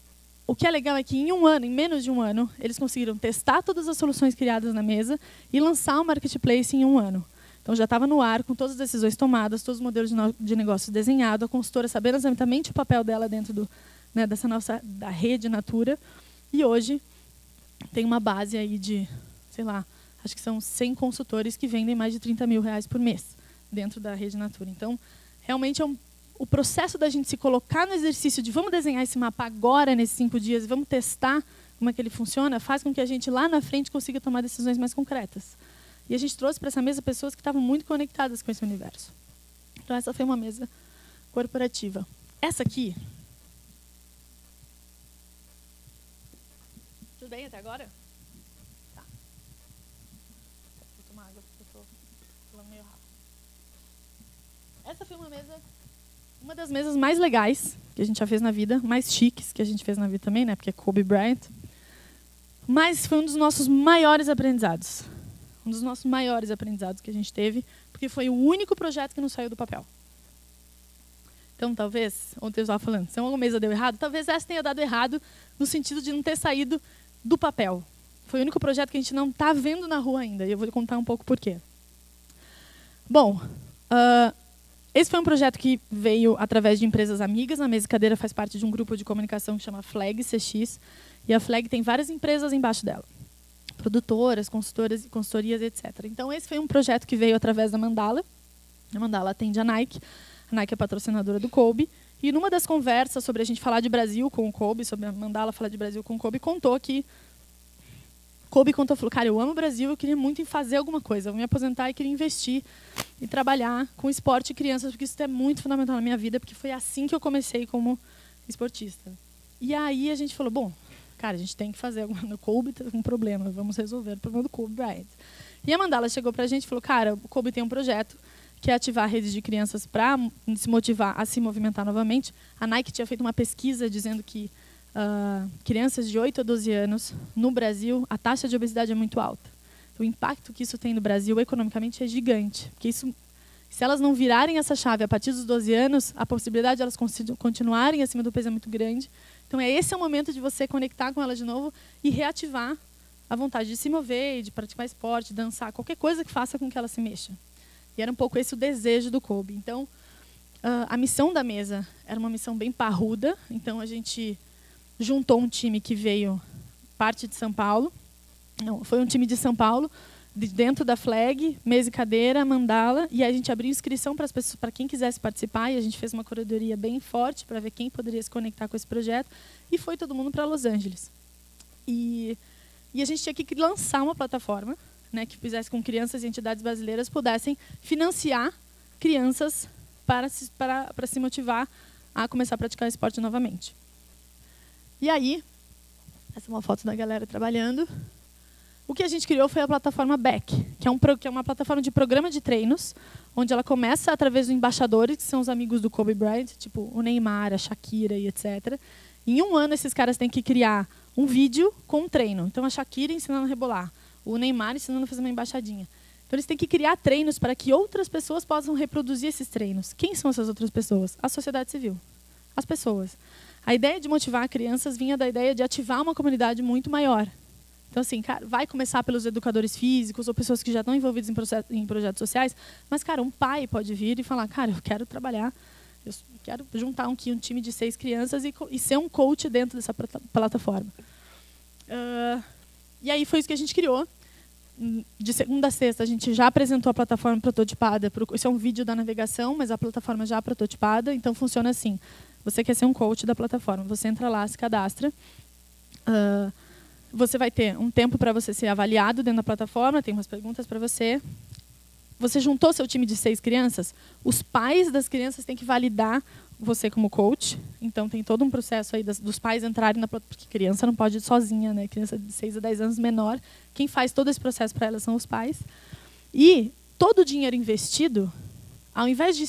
o que é legal é que em um ano, em menos de um ano, eles conseguiram testar todas as soluções criadas na mesa e lançar o marketplace em um ano. Então já estava no ar, com todas as decisões tomadas, todos os modelos de negócio desenhados, a consultora sabendo exatamente o papel dela dentro dessa nossa da rede Natura. E hoje tem uma base aí de, sei lá, acho que são 100 consultores que vendem mais de 30 mil reais por mês dentro da rede Natura. Então, realmente o processo da gente se colocar no exercício de vamos desenhar esse mapa agora, nesses 5 dias, e vamos testar como é que ele funciona, faz com que a gente lá na frente consiga tomar decisões mais concretas. E a gente trouxe para essa mesa pessoas que estavam muito conectadas com esse universo. Então, essa foi uma mesa corporativa. Essa aqui... Tudo bem até agora? Tá. Vou tomar água, porque eu estou falando meio rápido. Essa foi uma das mesas mais legais que a gente já fez na vida, mais chiques que a gente fez na vida também, né? Porque é Kobe Bryant. Mas foi um dos nossos maiores aprendizados. Um dos nossos maiores aprendizados que a gente teve, porque foi o único projeto que não saiu do papel. Então, talvez, ontem eu estava falando, se uma mesa deu errado, talvez essa tenha dado errado no sentido de não ter saído do papel. Foi o único projeto que a gente não está vendo na rua ainda, e eu vou contar um pouco por quê. Bom, esse foi um projeto que veio através de empresas amigas. A Mesa Cadeira faz parte de um grupo de comunicação que chama Flag CX, e a Flag tem várias empresas embaixo dela. Produtoras, consultorias, etc. Então, esse foi um projeto que veio através da Mandala. A Mandala atende a Nike é patrocinadora do Kobe. E numa das conversas sobre a gente falar de Brasil com o Kobe, sobre a Mandala falar de Brasil com o Kobe, falou, cara, eu amo o Brasil, eu queria muito fazer alguma coisa. Eu vou me aposentar e queria investir e trabalhar com esporte e crianças, porque isso é muito fundamental na minha vida, porque foi assim que eu comecei como esportista. E aí a gente falou, bom, cara, a gente tem que fazer alguma... O Kobe tem um problema, vamos resolver o problema do Kobe Bryant. E a Mandala chegou para a gente e falou, cara, o Kobe tem um projeto que é ativar a rede de crianças para se motivar a se movimentar novamente. A Nike tinha feito uma pesquisa dizendo que crianças de 8 a 12 anos, no Brasil, a taxa de obesidade é muito alta. O impacto que isso tem no Brasil, economicamente, é gigante. Porque isso, se elas não virarem essa chave a partir dos 12 anos, a possibilidade de elas continuarem acima do peso é muito grande. Então, esse é o momento de você conectar com elas de novo e reativar a vontade de se mover, de praticar esporte, dançar, qualquer coisa que faça com que ela se mexa. E era um pouco esse o desejo do Kobe. Então, a missão da mesa era uma missão bem parruda. Então, a gente juntou um time que veio parte de São Paulo. Não, foi um time de São Paulo, dentro da Flag, Mesa e Cadeira, Mandala. E aí a gente abriu inscrição para as pessoas, para quem quisesse participar. E a gente fez uma curadoria bem forte para ver quem poderia se conectar com esse projeto. E foi todo mundo para Los Angeles. E a gente tinha que lançar uma plataforma, né, que fizesse com que crianças e entidades brasileiras pudessem financiar crianças para se motivar a começar a praticar esporte novamente. E aí, essa é uma foto da galera trabalhando. O que a gente criou foi a plataforma Beck, que é uma plataforma de programa de treinos, onde ela começa através dos embaixadores, que são os amigos do Kobe Bryant, tipo o Neymar, a Shakira e etc. Em um ano, esses caras têm que criar um vídeo com um treino. Então, a Shakira ensinando a rebolar, o Neymar ensinando a fazer uma embaixadinha. Então, eles têm que criar treinos para que outras pessoas possam reproduzir esses treinos. Quem são essas outras pessoas? A sociedade civil. As pessoas. A ideia de motivar crianças vinha da ideia de ativar uma comunidade muito maior. Então, assim, cara, vai começar pelos educadores físicos ou pessoas que já estão envolvidas em projetos sociais, mas, cara, um pai pode vir e falar, cara, eu quero trabalhar, eu quero juntar um time de 6 crianças e ser um coach dentro dessa plataforma. E aí foi isso que a gente criou. De segunda a sexta, a gente já apresentou a plataforma prototipada. Isso é um vídeo da navegação, mas a plataforma já prototipada. Então, funciona assim. Você quer ser um coach da plataforma. Você entra lá, se cadastra. Você vai ter um tempo para você ser avaliado dentro da plataforma. Tem umas perguntas para você. você juntou seu time de 6 crianças, os pais das crianças têm que validar você como coach. Então, tem todo um processo aí dos pais entrarem na plataforma, porque criança não pode ir sozinha, né? Criança de 6 a 10 anos menor. Quem faz todo esse processo para elas são os pais. E todo o dinheiro investido, ao invés de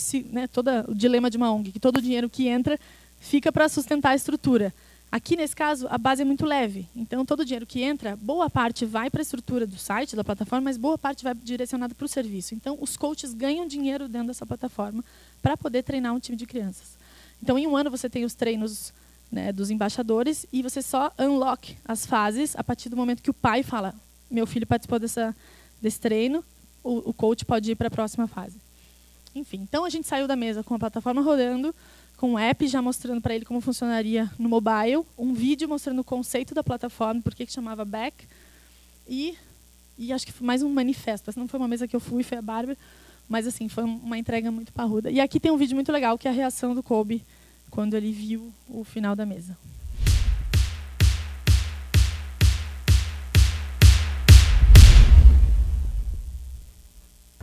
todo o dilema de uma ONG, que todo o dinheiro que entra fica para sustentar a estrutura. Aqui, nesse caso, a base é muito leve. Então, todo o dinheiro que entra, boa parte vai para a estrutura do site, da plataforma, mas boa parte vai direcionada para o serviço. Então, os coaches ganham dinheiro dentro dessa plataforma para poder treinar um time de crianças. Então, em um ano, você tem os treinos, né, dos embaixadores e você só unlock as fases a partir do momento que o pai fala: meu filho participou desse treino, o coach pode ir para a próxima fase. Enfim, então a gente saiu da mesa com a plataforma rodando, com um app já mostrando para ele como funcionaria no mobile, um vídeo mostrando o conceito da plataforma, por que chamava Back, e acho que foi mais um manifesto. Essa não foi uma mesa que eu fui, foi a Bárbara, mas assim, foi uma entrega muito parruda. E aqui tem um vídeo muito legal, que é a reação do Kobe quando ele viu o final da mesa.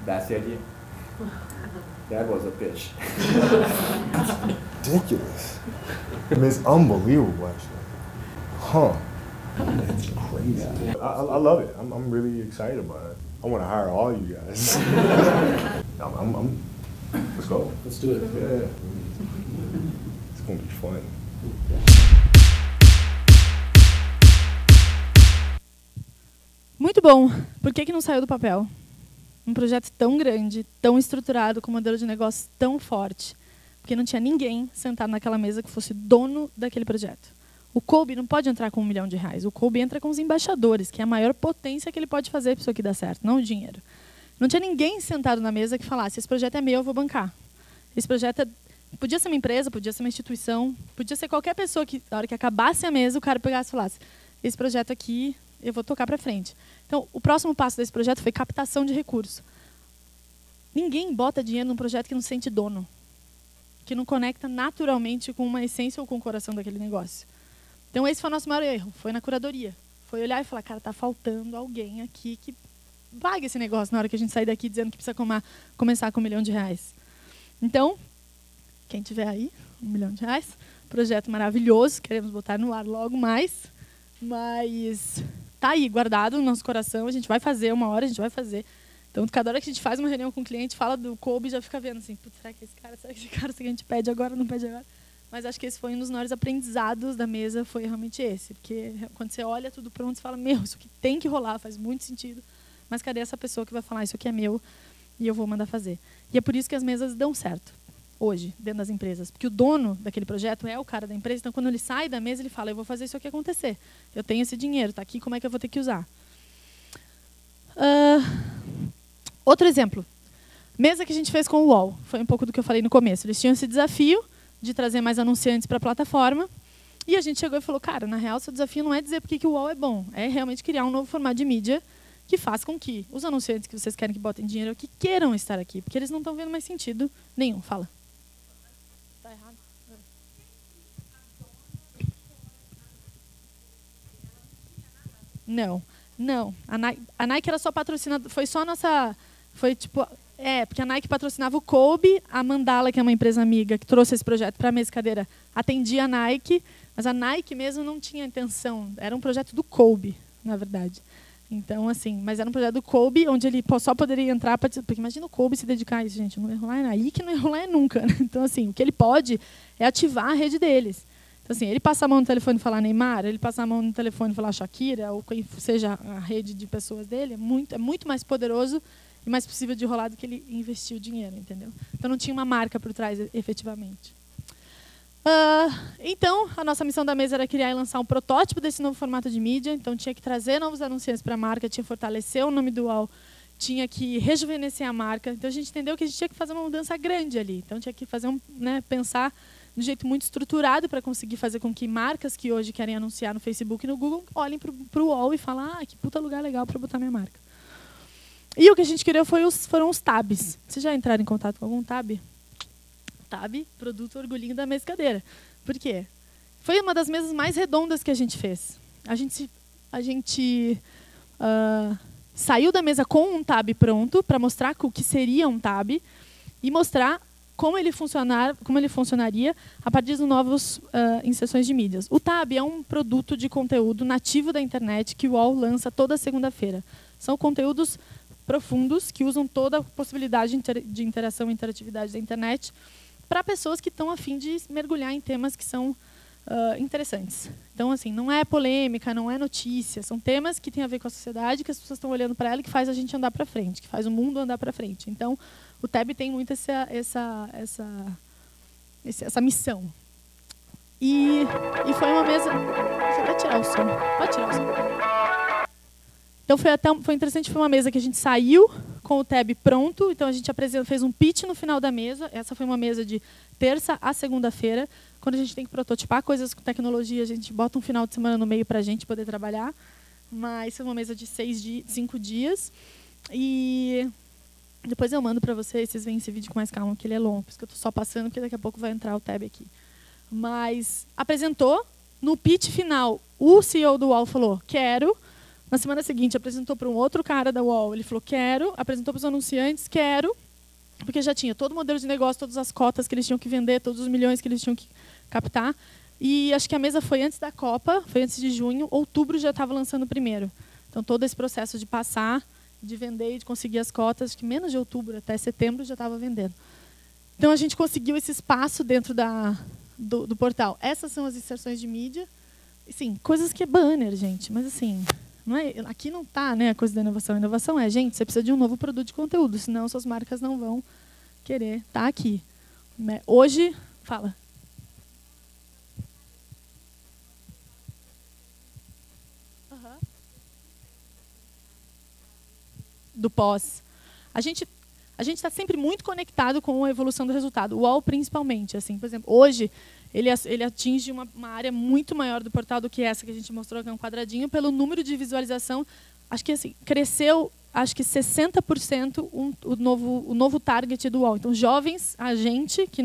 That's the idea. That was a pitch. Ridiculous. I mean, it's unbelievable, actually. Huh. That's crazy. I love it. I'm really excited about it. I want to hire all you guys. Let's go. Let's do it. Yeah. It's going to be fun. Muito bom. Por que não saiu do papel? Um projeto tão grande, tão estruturado, com um modelo de negócio tão forte, porque não tinha ninguém sentado naquela mesa que fosse dono daquele projeto. O Kobe não pode entrar com R$1 milhão. O Kobe entra com os embaixadores, que é a maior potência que ele pode fazer para isso aqui dar certo, não o dinheiro. Não tinha ninguém sentado na mesa que falasse: esse projeto é meu, eu vou bancar. Esse projeto podia ser uma empresa, podia ser uma instituição, podia ser qualquer pessoa que, na hora que acabasse a mesa, o cara pegasse e falasse: esse projeto aqui eu vou tocar para frente. Então, o próximo passo desse projeto foi captação de recursos. Ninguém bota dinheiro num projeto que não se sente dono, que não conecta naturalmente com uma essência ou com o coração daquele negócio. Então, esse foi o nosso maior erro, foi na curadoria. Foi olhar e falar: cara, está faltando alguém aqui que pague esse negócio na hora que a gente sair daqui dizendo que precisa começar com R$1 milhão. Então, quem tiver aí, R$1 milhão, projeto maravilhoso, queremos botar no ar logo mais, mas tá aí, guardado no nosso coração, a gente vai fazer, uma hora a gente vai fazer. Então, cada hora que a gente faz uma reunião com o cliente, fala do Kobe, já fica vendo assim: será que esse cara, será que esse cara, se a gente pede agora, não pede agora? Mas acho que esse foi um dos maiores aprendizados da mesa, foi realmente esse. Porque quando você olha tudo pronto, você fala: meu, isso aqui tem que rolar, faz muito sentido. Mas cadê essa pessoa que vai falar: isso aqui é meu e eu vou mandar fazer? E é por isso que as mesas dão certo hoje, dentro das empresas. Porque o dono daquele projeto é o cara da empresa, então quando ele sai da mesa, ele fala: eu vou fazer isso aqui acontecer. Eu tenho esse dinheiro, está aqui, como é que eu vou ter que usar? Outro exemplo. Mesa que a gente fez com o UOL. Foi um pouco do que eu falei no começo. Eles tinham esse desafio de trazer mais anunciantes para a plataforma. E a gente chegou e falou: cara, na real, seu desafio não é dizer porque que o UOL é bom. É realmente criar um novo formato de mídia que faz com que os anunciantes que vocês querem que botem dinheiro aqui queiram estar aqui. Porque eles não estão vendo mais sentido nenhum. Fala. Tá errado. Não. Não. A Nike era só patrocinadora. Foi só a nossa... Foi tipo... porque a Nike patrocinava o Kobe, a Mandala, que é uma empresa amiga que trouxe esse projeto para a mesa cadeira, atendia a Nike, mas a Nike mesmo não tinha intenção. Era um projeto do Kobe, na verdade. Então, assim, mas era um projeto do Kobe, onde ele só poderia entrar, porque imagina o Kobe se dedicar a isso, gente, não ia rolar aí que não ia rolar nunca. Né? Então, assim, o que ele pode é ativar a rede deles. Então, assim, ele passa a mão no telefone e falar Neymar, ele passa a mão no telefone e falar Shakira, ou quem seja a rede de pessoas dele, é muito mais poderoso e mais possível de rolar do que ele investir o dinheiro, entendeu? Então, não tinha uma marca por trás, efetivamente. Então, a nossa missão da mesa era criar e lançar um protótipo desse novo formato de mídia. Então, tinha que trazer novos anunciantes para a marca, tinha que fortalecer o nome do UOL, tinha que rejuvenescer a marca. Então, a gente entendeu que a gente tinha que fazer uma mudança grande ali. Então, tinha que fazer pensar de um jeito muito estruturado para conseguir fazer com que marcas que hoje querem anunciar no Facebook e no Google olhem para o UOL e falem: que puta lugar legal para botar minha marca. E o que a gente queria foram os tabs. Vocês já entraram em contato com algum tab? Tab, produto orgulhinho da mesa cadeira. Por quê? Foi uma das mesas mais redondas que a gente fez. A gente saiu da mesa com um tab pronto para mostrar o que seria um tab e mostrar como ele funcionaria a partir de novas inserções de mídias. O tab é um produto de conteúdo nativo da internet que o UOL lança toda segunda-feira. São conteúdos profundos que usam toda a possibilidade de interação e interatividade da internet para pessoas que estão a fim de mergulhar em temas que são interessantes. Então, assim, não é polêmica, não é notícia, são temas que têm a ver com a sociedade, que as pessoas estão olhando para ela e que faz a gente andar para frente, que faz o mundo andar para frente. Então, o Tab tem muito essa missão. E foi uma mesa... Você vai tirar o som. Pode tirar o som. Então, foi interessante, foi uma mesa que a gente saiu com o Tab pronto. Então, a gente fez um pitch no final da mesa. Essa foi uma mesa de terça a segunda-feira. Quando a gente tem que prototipar coisas com tecnologia, a gente bota um final de semana no meio para a gente poder trabalhar. Mas foi uma mesa de 5 dias. E depois eu mando para vocês veem esse vídeo com mais calma, porque ele é longo. Por isso que eu estou só passando, porque daqui a pouco vai entrar o Tab aqui. Mas apresentou. No pitch final, o CEO do UOL falou, quero. Na semana seguinte, apresentou para um outro cara da UOL. Ele falou, quero. Apresentou para os anunciantes, quero. Porque já tinha todo o modelo de negócio, todas as cotas que eles tinham que vender, todos os milhões que eles tinham que captar. E acho que a mesa foi antes da Copa, foi antes de junho. Outubro já estava lançando o primeiro. Então, todo esse processo de passar, de vender e de conseguir as cotas, acho que menos de outubro, até setembro, já estava vendendo. Então, a gente conseguiu esse espaço dentro do portal. Essas são as inserções de mídia. Sim, coisas que é banner, gente. Mas, assim... Não é, aqui não está, né, a coisa da inovação. A inovação é, gente, você precisa de um novo produto de conteúdo, senão suas marcas não vão querer estar aqui. Né? Hoje, fala. Uhum. Do pós. A gente está sempre muito conectado com a evolução do resultado. O UOL, principalmente. Assim, por exemplo, hoje... Ele atinge uma área muito maior do portal do que essa que a gente mostrou, que é um quadradinho, pelo número de visualização. Acho que assim, cresceu, acho que 60% o novo target do UOL. Então, jovens, a gente, que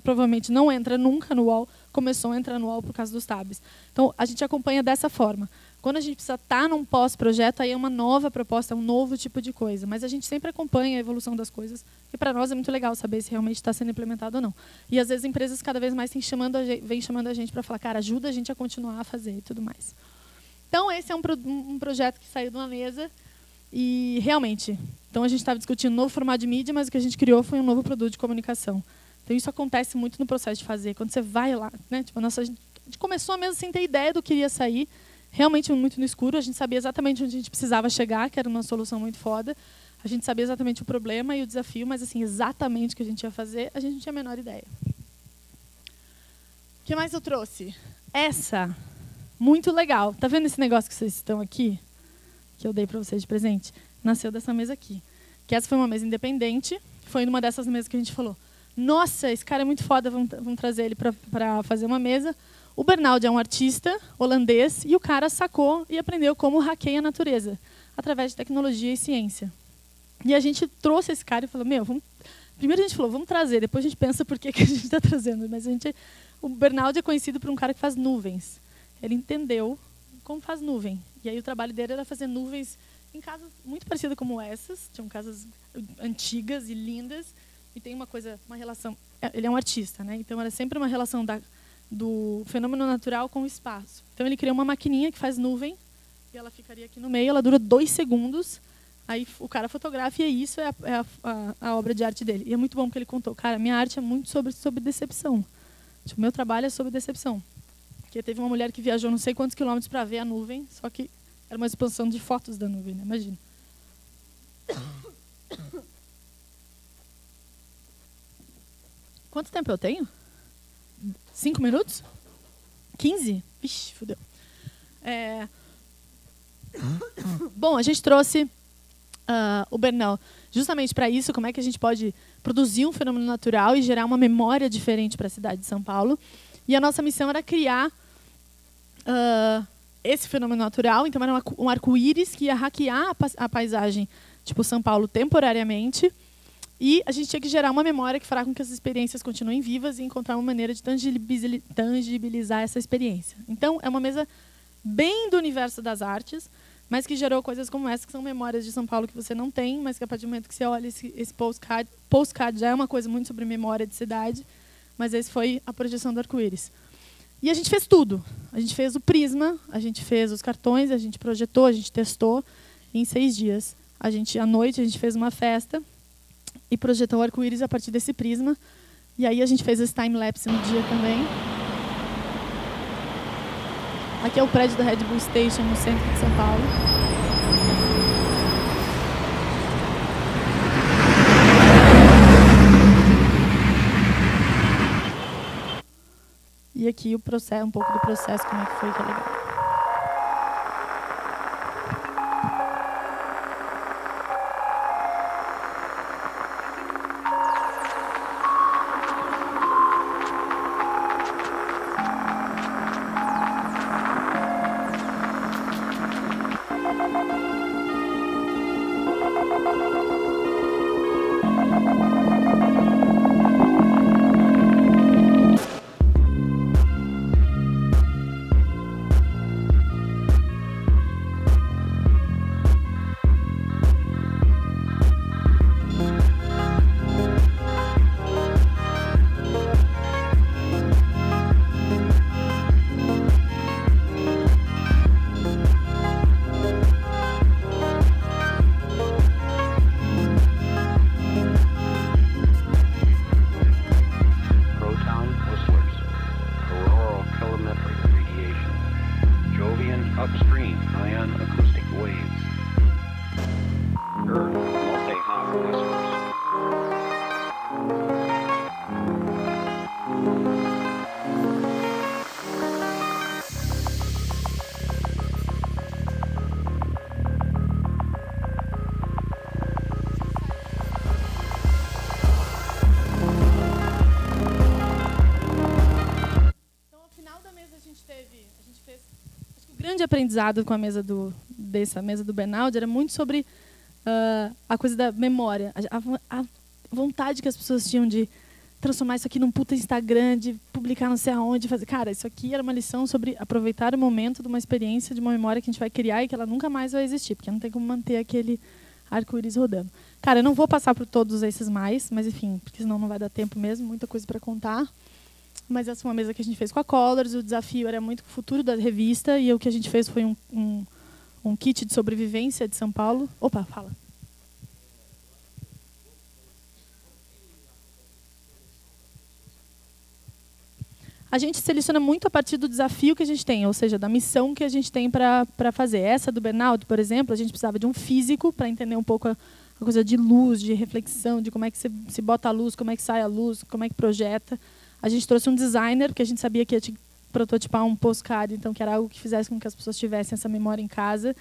provavelmente não entra nunca no UOL, começou a entrar no UOL por causa dos tabs. Então, a gente acompanha dessa forma. Quando a gente precisa estar num pós-projeto, aí é uma nova proposta, um novo tipo de coisa. Mas a gente sempre acompanha a evolução das coisas, e para nós é muito legal saber se realmente está sendo implementado ou não. E às vezes empresas cada vez mais vêm chamando a gente para falar, cara, ajuda a gente a continuar a fazer e tudo mais. Então, esse é um projeto que saiu de uma mesa e realmente, então a gente estava discutindo um novo formato de mídia, mas o que a gente criou foi um novo produto de comunicação. Então, isso acontece muito no processo de fazer. Quando você vai lá, né, tipo, a gente começou mesmo sem ter ideia do que iria sair, realmente muito no escuro, a gente sabia exatamente onde a gente precisava chegar, que era uma solução muito foda. A gente sabia exatamente o problema e o desafio, mas assim, exatamente o que a gente ia fazer, a gente não tinha a menor ideia. O que mais eu trouxe? Essa, muito legal. Tá vendo esse negócio que vocês estão aqui? Que eu dei para vocês de presente? Nasceu dessa mesa aqui. Que essa foi uma mesa independente, foi numa dessas mesas que a gente falou, nossa, esse cara é muito foda, vamos trazer ele para fazer uma mesa. O Bernard é um artista holandês e o cara sacou e aprendeu como hackeia a natureza, através de tecnologia e ciência. E a gente trouxe esse cara e falou, primeiro a gente falou, vamos trazer, depois a gente pensa por que a gente está trazendo. Mas o Bernard é conhecido por um cara que faz nuvens. Ele entendeu como faz nuvem. E aí o trabalho dele era fazer nuvens em casas muito parecidas como essas, tinham casas antigas e lindas, e tem uma relação, ele é um artista, né? Então era sempre uma relação do fenômeno natural com o espaço. Então, ele criou uma maquininha que faz nuvem, e ela ficaria aqui no meio, ela dura 2 segundos, aí o cara fotografa, e isso é a obra de arte dele. E é muito bom porque ele contou, cara, minha arte é muito sobre decepção. Tipo, meu trabalho é sobre decepção. Porque teve uma mulher que viajou não sei quantos quilômetros para ver a nuvem, só que era uma expansão de fotos da nuvem, né? Imagina. Quanto tempo eu tenho? 5 minutos? 15? Vixe, fodeu. Bom, a gente trouxe o Bernal justamente para isso, como é que a gente pode produzir um fenômeno natural e gerar uma memória diferente para a cidade de São Paulo. E a nossa missão era criar esse fenômeno natural. Então, era um arco-íris que ia hackear a paisagem, tipo São Paulo, temporariamente. E a gente tinha que gerar uma memória que fará com que as experiências continuem vivas e encontrar uma maneira de tangibilizar essa experiência. Então, é uma mesa bem do universo das artes. mas que gerou coisas como essa, que são memórias de São Paulo que você não tem, mas que a partir do momento que você olha esse postcard já é uma coisa muito sobre memória de cidade, mas esse foi a projeção do arco-íris. E a gente fez tudo. A gente fez o prisma, a gente fez os cartões, a gente projetou, a gente testou. E em 6 dias, à noite, a gente fez uma festa e projetou o arco-íris a partir desse prisma. E aí a gente fez esse time-lapse no dia também. Aqui é o prédio da Red Bull Station, no centro de São Paulo. E aqui o processo, um pouco do processo, como é que foi, que é legal. Upstream, ion acoustic waves. Earth, multi-hop whispers. Então, ao final da mesa, a gente fez o grande aprendizado com dessa mesa do Bernaldi era muito sobre a coisa da memória, a vontade que as pessoas tinham de transformar isso aqui num puta Instagram, de publicar não sei aonde, fazer. Cara, isso aqui era uma lição sobre aproveitar o momento de uma experiência, de uma memória que a gente vai criar e que ela nunca mais vai existir, porque não tem como manter aquele arco-íris rodando. Cara, eu não vou passar por todos esses mais, mas enfim, porque senão não vai dar tempo mesmo, muita coisa para contar. Mas essa foi uma mesa que a gente fez com a Colors, o desafio era muito o futuro da revista, e o que a gente fez foi um kit de sobrevivência de São Paulo. Opa, fala. A gente seleciona muito a partir do desafio que a gente tem, ou seja, da missão que a gente tem para fazer. Essa do Bernaldi, por exemplo, a gente precisava de um físico para entender um pouco a coisa de luz, de reflexão, de como é que se bota a luz, como é que sai a luz, como é que projeta. A gente trouxe um designer, porque a gente sabia que ia prototipar um postcard, então que era algo que fizesse com que as pessoas tivessem essa memória em casa.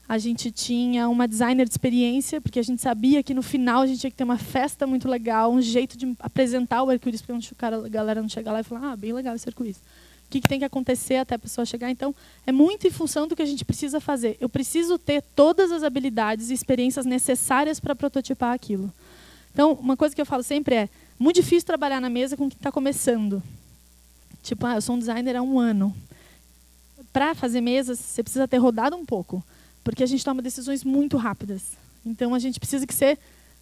A gente tinha uma designer de experiência, porque a gente sabia que no final a gente tinha que ter uma festa muito legal, um jeito de apresentar o arco-íris, porque a galera não chega lá e fala, bem legal esse arco-íris. O que tem que acontecer até a pessoa chegar? Então, é muito em função do que a gente precisa fazer. Eu preciso ter todas as habilidades e experiências necessárias para prototipar aquilo. Então, uma coisa que eu falo sempre é, muito difícil trabalhar na mesa com quem está começando. Tipo, eu sou um designer há 1 ano. Para fazer mesas, você precisa ter rodado um pouco, porque a gente toma decisões muito rápidas. Então, a gente precisa que você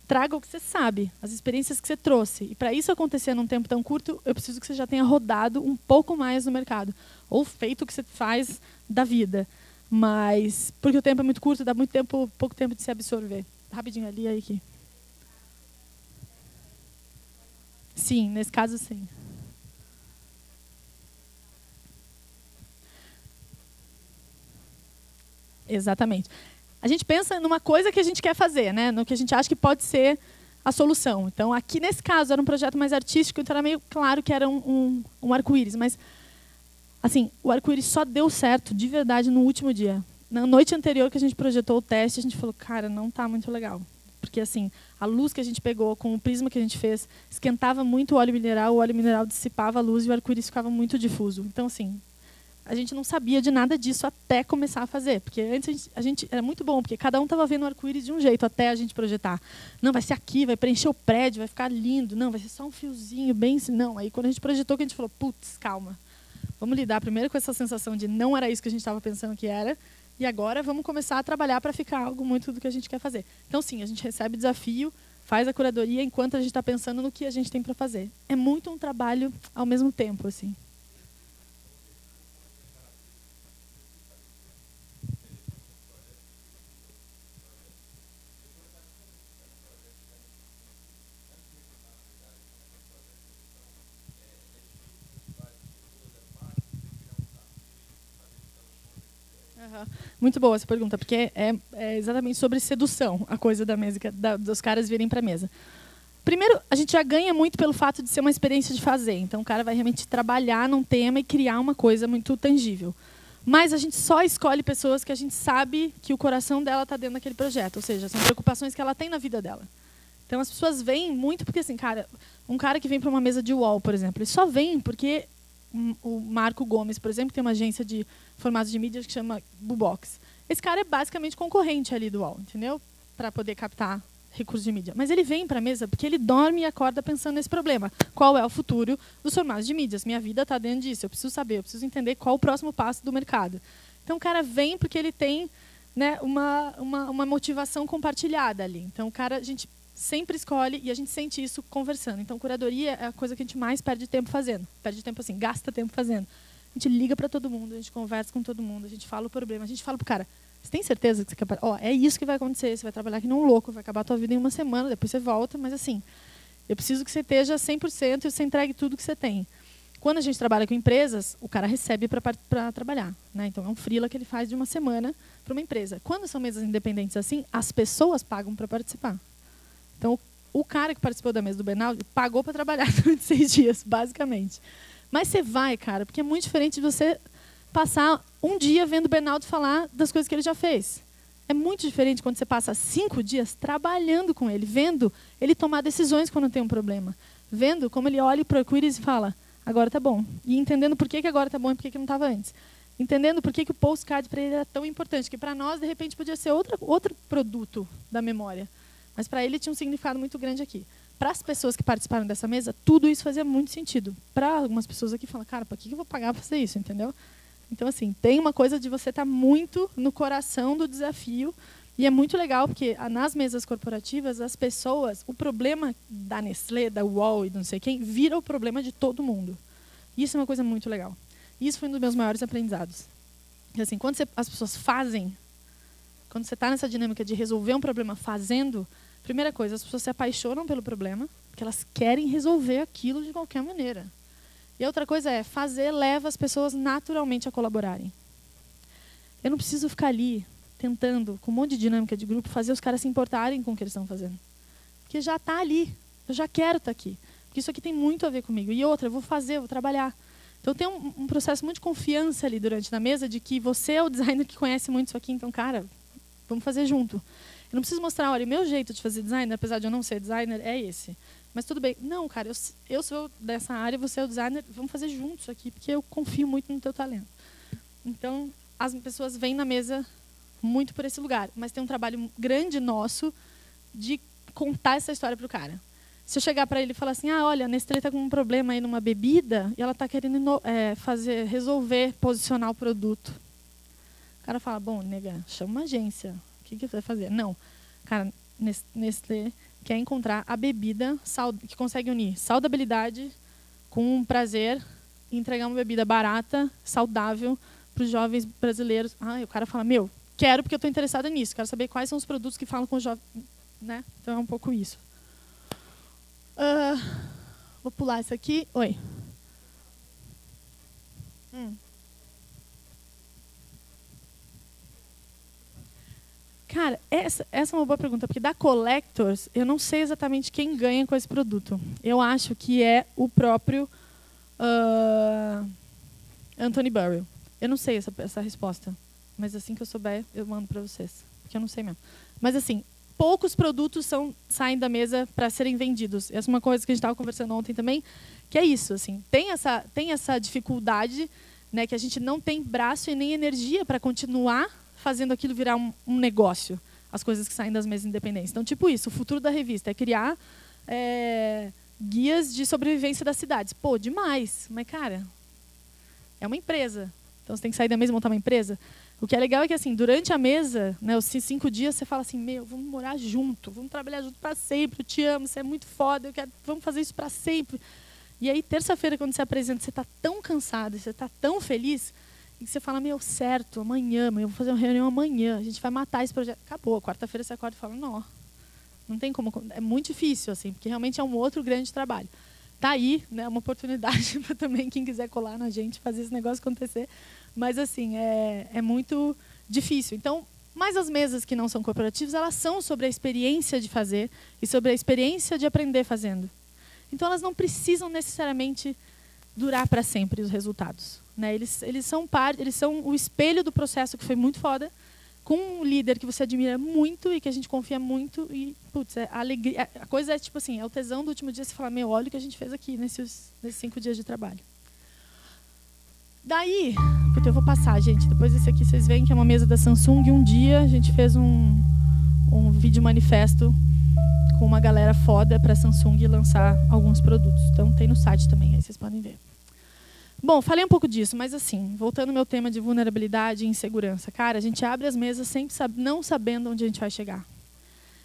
traga o que você sabe, as experiências que você trouxe. E para isso acontecer num tempo tão curto, eu preciso que você já tenha rodado um pouco mais no mercado. Ou feito o que você faz da vida. Mas, porque o tempo é muito curto, dá pouco tempo de se absorver. Rapidinho, ali e aqui. Sim, nesse caso, sim. Exatamente. A gente pensa numa coisa que a gente quer fazer, né? No que a gente acha que pode ser a solução. Então, aqui nesse caso, era um projeto mais artístico, então era meio claro que era um arco-íris. Mas, assim, o arco-íris só deu certo, de verdade, no último dia. Na noite anterior que a gente projetou o teste, a gente falou, cara, não está muito legal. Porque, assim, a luz que a gente pegou com o prisma que a gente fez esquentava muito o óleo mineral dissipava a luz e o arco-íris ficava muito difuso. Então, assim, a gente não sabia de nada disso até começar a fazer. Porque antes a gente era muito bom, porque cada um estava vendo o arco-íris de um jeito até a gente projetar. Não, vai ser aqui, vai preencher o prédio, vai ficar lindo. Não, vai ser só um fiozinho, bem... Não, aí quando a gente projetou, que a gente falou, putz, calma. Vamos lidar primeiro com essa sensação de não era isso que a gente estava pensando que era. e agora vamos começar a trabalhar para ficar algo muito do que a gente quer fazer. Então, sim, a gente recebe desafio, faz a curadoria enquanto a gente está pensando no que a gente tem para fazer. É muito um trabalho ao mesmo tempo, assim. Muito boa essa pergunta, porque é exatamente sobre sedução, a coisa da mesa, dos caras virem para a mesa. Primeiro, a gente já ganha muito pelo fato de ser uma experiência de fazer. Então, o cara vai realmente trabalhar num tema e criar uma coisa muito tangível. Mas a gente só escolhe pessoas que a gente sabe que o coração dela está dentro daquele projeto. Ou seja, são preocupações que ela tem na vida dela. Então, as pessoas vêm muito porque, assim, um cara que vem para uma mesa de UOL, por exemplo, ele só vem porque o Marco Gomes, por exemplo, que tem uma agência de formatos de mídia que chama Bubox. Esse cara é basicamente concorrente ali do UOL, entendeu? Para poder captar recursos de mídia. Mas ele vem para a mesa porque ele dorme e acorda pensando nesse problema. Qual é o futuro dos formatos de mídias? Minha vida está dentro disso. Eu preciso saber, eu preciso entender qual o próximo passo do mercado. Então, o cara vem porque ele tem, né, uma motivação compartilhada ali. Então, o cara, a gente sempre escolhe e a gente sente isso conversando. Então, curadoria é a coisa que a gente mais perde tempo fazendo. Perde tempo assim, gasta tempo fazendo. A gente liga para todo mundo, a gente conversa com todo mundo, a gente fala o problema, a gente fala pro cara, você tem certeza que você quer... é isso que vai acontecer, você vai trabalhar aqui num louco, vai acabar a tua vida em uma semana, depois você volta, mas assim, eu preciso que você esteja 100% e você entregue tudo que você tem. Quando a gente trabalha com empresas, o cara recebe para trabalhar, né? Então, é um freela que ele faz de uma semana para uma empresa. Quando são mesas independentes assim, as pessoas pagam para participar. Então, o cara que participou da mesa do Bernardo pagou para trabalhar durante 6 dias, basicamente. Mas você vai, cara, porque é muito diferente de você passar um dia vendo o Bernardo falar das coisas que ele já fez. É muito diferente quando você passa 5 dias trabalhando com ele, vendo ele tomar decisões quando tem um problema. Vendo como ele olha para o arco-íris e fala, agora tá bom. E entendendo por que agora tá bom e por que não estava antes. Entendendo por que o postcard para ele era tão importante, que para nós, de repente, podia ser outro produto da memória. Mas para ele tinha um significado muito grande aqui. Para as pessoas que participaram dessa mesa, tudo isso fazia muito sentido. Para algumas pessoas aqui, falam, cara, para que eu vou pagar para fazer isso, entendeu? Então, assim, tem uma coisa de você estar muito no coração do desafio. E é muito legal, porque nas mesas corporativas, as pessoas, o problema da Nestlé, da UOL e não sei quem, vira o problema de todo mundo. Isso é uma coisa muito legal. Isso foi um dos meus maiores aprendizados. E, assim, quando as pessoas fazem, quando você está nessa dinâmica de resolver um problema fazendo, primeira coisa, as pessoas se apaixonam pelo problema, porque elas querem resolver aquilo de qualquer maneira. E a outra coisa é, fazer leva as pessoas naturalmente a colaborarem. Eu não preciso ficar ali tentando, com um monte de dinâmica de grupo, fazer os caras se importarem com o que eles estão fazendo. Porque já está ali, eu já quero estar aqui. Porque isso aqui tem muito a ver comigo. E outra, eu vou fazer, eu vou trabalhar. Então tem um processo muito de confiança ali durante a mesa, de que você é o designer que conhece muito isso aqui, então, cara, vamos fazer junto. Eu não preciso mostrar, olha, o meu jeito de fazer design, apesar de eu não ser designer, é esse. Mas tudo bem. Não, cara, eu sou dessa área, você é o designer, vamos fazer juntos aqui, porque eu confio muito no teu talento. Então, as pessoas vêm na mesa muito por esse lugar, mas tem um trabalho grande nosso de contar essa história para o cara. Se eu chegar para ele e falar assim, olha, a Nestlé está com um problema aí numa bebida e ela está querendo resolver, posicionar o produto. O cara fala, bom, nega, chama uma agência. O que você vai fazer? Não. Cara, Nestlé quer encontrar a bebida que consegue unir saudabilidade com prazer e entregar uma bebida barata, saudável para os jovens brasileiros. E o cara fala, quero porque eu estou interessada nisso. Quero saber quais são os produtos que falam com os jovens. Né? Então é um pouco isso. Vou pular isso aqui. Oi. Cara, essa é uma boa pergunta, porque da Collectors, eu não sei exatamente quem ganha com esse produto. Eu acho que é o próprio Anthony Burrell. Eu não sei essa resposta, mas assim que eu souber, eu mando para vocês, porque eu não sei mesmo. Mas assim, poucos produtos saem da mesa para serem vendidos. Essa é uma coisa que a gente estava conversando ontem também, que é isso. Assim, tem essa dificuldade, né, que a gente não tem braço e nem energia para continuar fazendo aquilo virar um negócio, as coisas que saem das mesas independentes. Então, tipo isso, o futuro da revista é criar guias de sobrevivência das cidades. Pô, demais. Mas, cara, é uma empresa. Então, você tem que sair da mesa e montar uma empresa. O que é legal é que, assim, durante a mesa, né, os 5 dias, você fala assim, vamos morar junto, vamos trabalhar junto para sempre, eu te amo, você é muito foda, vamos fazer isso para sempre. E aí, terça-feira, quando você apresenta, você está tão cansado, você está tão feliz, e você fala, certo, amanhã, eu vou fazer uma reunião amanhã, a gente vai matar esse projeto. Acabou, quarta-feira você acorda e fala, não tem como, é muito difícil, assim, porque realmente é um outro grande trabalho. Tá aí, né, uma oportunidade para também quem quiser colar na gente, fazer esse negócio acontecer. Mas, assim, é muito difícil. Então, mas as mesas que não são corporativas, elas são sobre a experiência de fazer e sobre a experiência de aprender fazendo. Então, elas não precisam necessariamente durar para sempre os resultados, né? Eles são o espelho do processo que foi muito foda, com um líder que você admira muito e que a gente confia muito. E, putz, a alegria, a coisa é tipo assim, é o tesão do último dia, você fala, olha o que a gente fez aqui nesses 5 dias de trabalho. Daí, eu vou passar, gente. Depois desse aqui, vocês veem que é uma mesa da Samsung. E um dia a gente fez um vídeo manifesto com uma galera foda para a Samsung lançar alguns produtos. Então, tem no site também, aí vocês podem ver. Bom, falei um pouco disso, mas assim, voltando ao meu tema de vulnerabilidade e insegurança. Cara, a gente abre as mesas sempre não sabendo onde a gente vai chegar.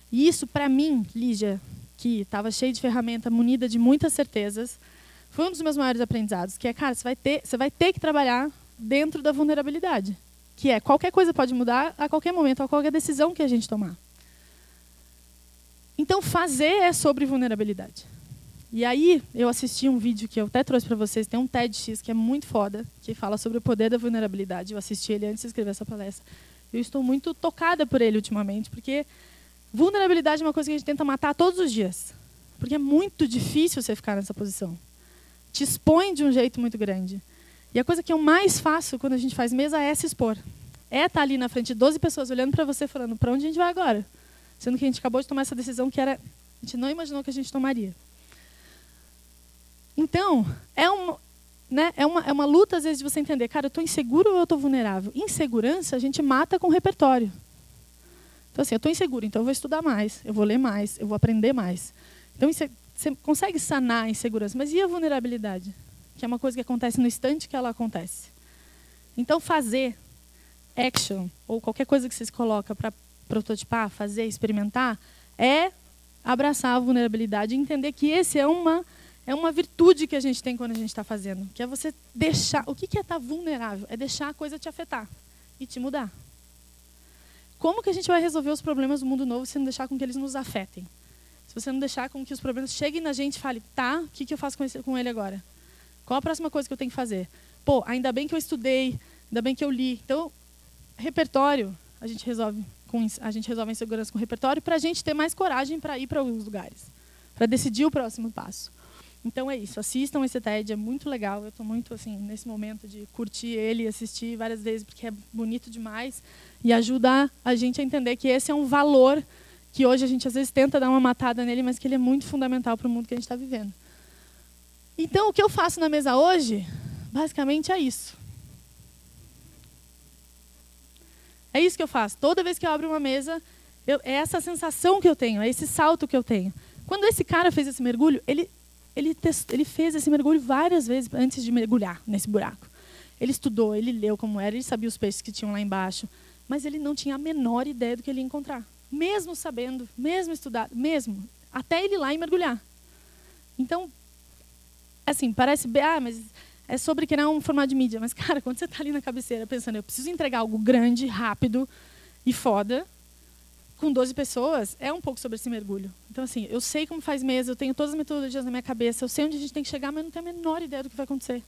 E isso, para mim, Lígia, que estava cheia de ferramenta, munida de muitas certezas, foi um dos meus maiores aprendizados, que é, cara, você vai ter que trabalhar dentro da vulnerabilidade, que é qualquer coisa pode mudar a qualquer momento, a qualquer decisão que a gente tomar. Então, fazer é sobre vulnerabilidade. E aí, eu assisti um vídeo que eu até trouxe para vocês, tem um TEDx que é muito foda, que fala sobre o poder da vulnerabilidade. Eu assisti ele antes de escrever essa palestra. Eu estou muito tocada por ele ultimamente, porque vulnerabilidade é uma coisa que a gente tenta matar todos os dias. Porque é muito difícil você ficar nessa posição. Te expõe de um jeito muito grande. E a coisa que eu mais faço quando a gente faz mesa é se expor. É estar ali na frente de 12 pessoas olhando para você falando, para onde a gente vai agora? Sendo que a gente acabou de tomar essa decisão que a gente não imaginou que a gente tomaria. Então, é uma luta, às vezes, de você entender, cara, eu estou inseguro ou eu estou vulnerável? Insegurança a gente mata com repertório. Então, assim, eu estou inseguro, então eu vou estudar mais, eu vou ler mais, eu vou aprender mais. Então, você consegue sanar a insegurança, mas e a vulnerabilidade? Que é uma coisa que acontece no instante que ela acontece. Então, fazer action, ou qualquer coisa que vocês colocam para prototipar, fazer, experimentar, é abraçar a vulnerabilidade e entender que esse é uma virtude que a gente tem quando a gente está fazendo, que é você deixar... O que é estar vulnerável? É deixar a coisa te afetar e te mudar. Como que a gente vai resolver os problemas do mundo novo se não deixar com que eles nos afetem? Se você não deixar com que os problemas cheguem na gente e fale, tá, o que eu faço com ele agora? Qual a próxima coisa que eu tenho que fazer? Pô, ainda bem que eu estudei, ainda bem que eu li. Então, repertório, a gente resolve a insegurança com repertório para a gente ter mais coragem para ir para alguns lugares, para decidir o próximo passo. Então é isso, assistam esse TED, é muito legal. Eu estou muito assim nesse momento de curtir ele e assistir várias vezes, porque é bonito demais e ajuda a gente a entender que esse é um valor que hoje a gente às vezes tenta dar uma matada nele, mas que ele é muito fundamental para o mundo que a gente está vivendo. Então, o que eu faço na mesa hoje, basicamente é isso. É isso que eu faço. Toda vez que eu abro uma mesa, é essa sensação que eu tenho, é esse salto que eu tenho. Quando esse cara fez esse mergulho, ele fez esse mergulho várias vezes antes de mergulhar nesse buraco. Ele estudou, ele leu como era, ele sabia os peixes que tinham lá embaixo, mas ele não tinha a menor ideia do que ele ia encontrar. Mesmo sabendo, mesmo estudado, mesmo, até ele ir lá e mergulhar. Então, assim, parece, mas é sobre criar um formato de mídia. Mas, cara, quando você está ali na cabeceira pensando, eu preciso entregar algo grande, rápido e foda, com 12 pessoas, é um pouco sobre esse mergulho. Então, assim, eu sei como faz mesa, eu tenho todas as metodologias na minha cabeça, eu sei onde a gente tem que chegar, mas não tenho a menor ideia do que vai acontecer.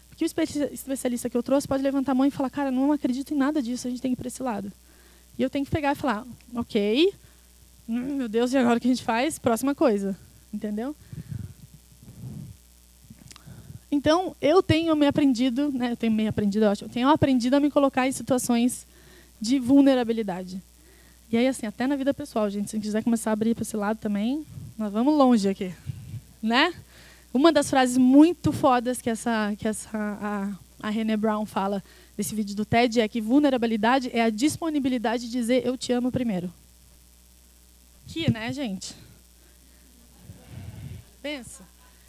Porque o especialista que eu trouxe pode levantar a mão e falar, cara, não acredito em nada disso, a gente tem que ir para esse lado. E eu tenho que pegar e falar, ok, meu Deus, e agora o que a gente faz? Próxima coisa, entendeu? Então, eu tenho aprendido a me colocar em situações de vulnerabilidade. E aí, assim, até na vida pessoal, gente, se quiser começar a abrir para esse lado também, nós vamos longe aqui, né? Uma das frases muito fodas que a Brené Brown fala nesse vídeo do TED é que vulnerabilidade é a disponibilidade de dizer eu te amo primeiro. Que, né, gente? Pensa.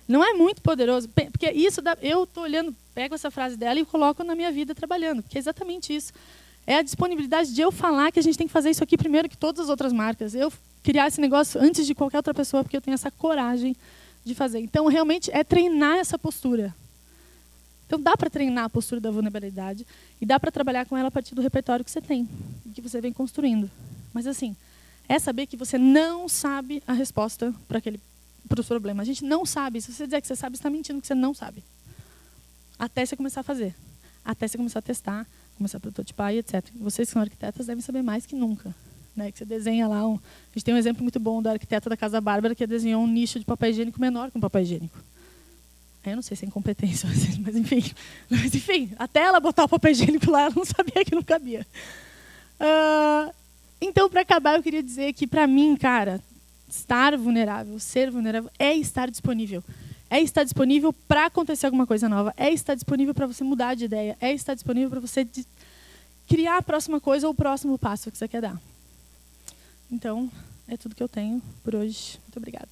Não é muito poderoso? Porque isso, eu estou olhando, pego essa frase dela e coloco na minha vida trabalhando, porque é exatamente isso. É a disponibilidade de eu falar que a gente tem que fazer isso aqui primeiro que todas as outras marcas. Eu criar esse negócio antes de qualquer outra pessoa, porque eu tenho essa coragem de fazer. Então, realmente, é treinar essa postura. Então, dá para treinar a postura da vulnerabilidade e dá para trabalhar com ela a partir do repertório que você tem e que você vem construindo. Mas, assim, é saber que você não sabe a resposta para os problemas. A gente não sabe. Se você dizer que você sabe, você está mentindo que você não sabe. Até você começar a fazer. Até você começar a testar, começar a prototipar e etc. Vocês que são arquitetas devem saber mais que nunca. Né? Que você desenha lá... A gente tem um exemplo muito bom da arquiteta da Casa Bárbara que desenhou um nicho de papel higiênico menor que um papel higiênico. Eu não sei se é incompetência, mas enfim, até ela botar o papel higiênico lá, ela não sabia que não cabia. Então, para acabar, eu queria dizer que, para mim, cara, estar vulnerável, ser vulnerável, é estar disponível. É estar disponível para acontecer alguma coisa nova. É estar disponível para você mudar de ideia. É estar disponível para você criar a próxima coisa ou o próximo passo que você quer dar. Então, é tudo que eu tenho por hoje. Muito obrigada.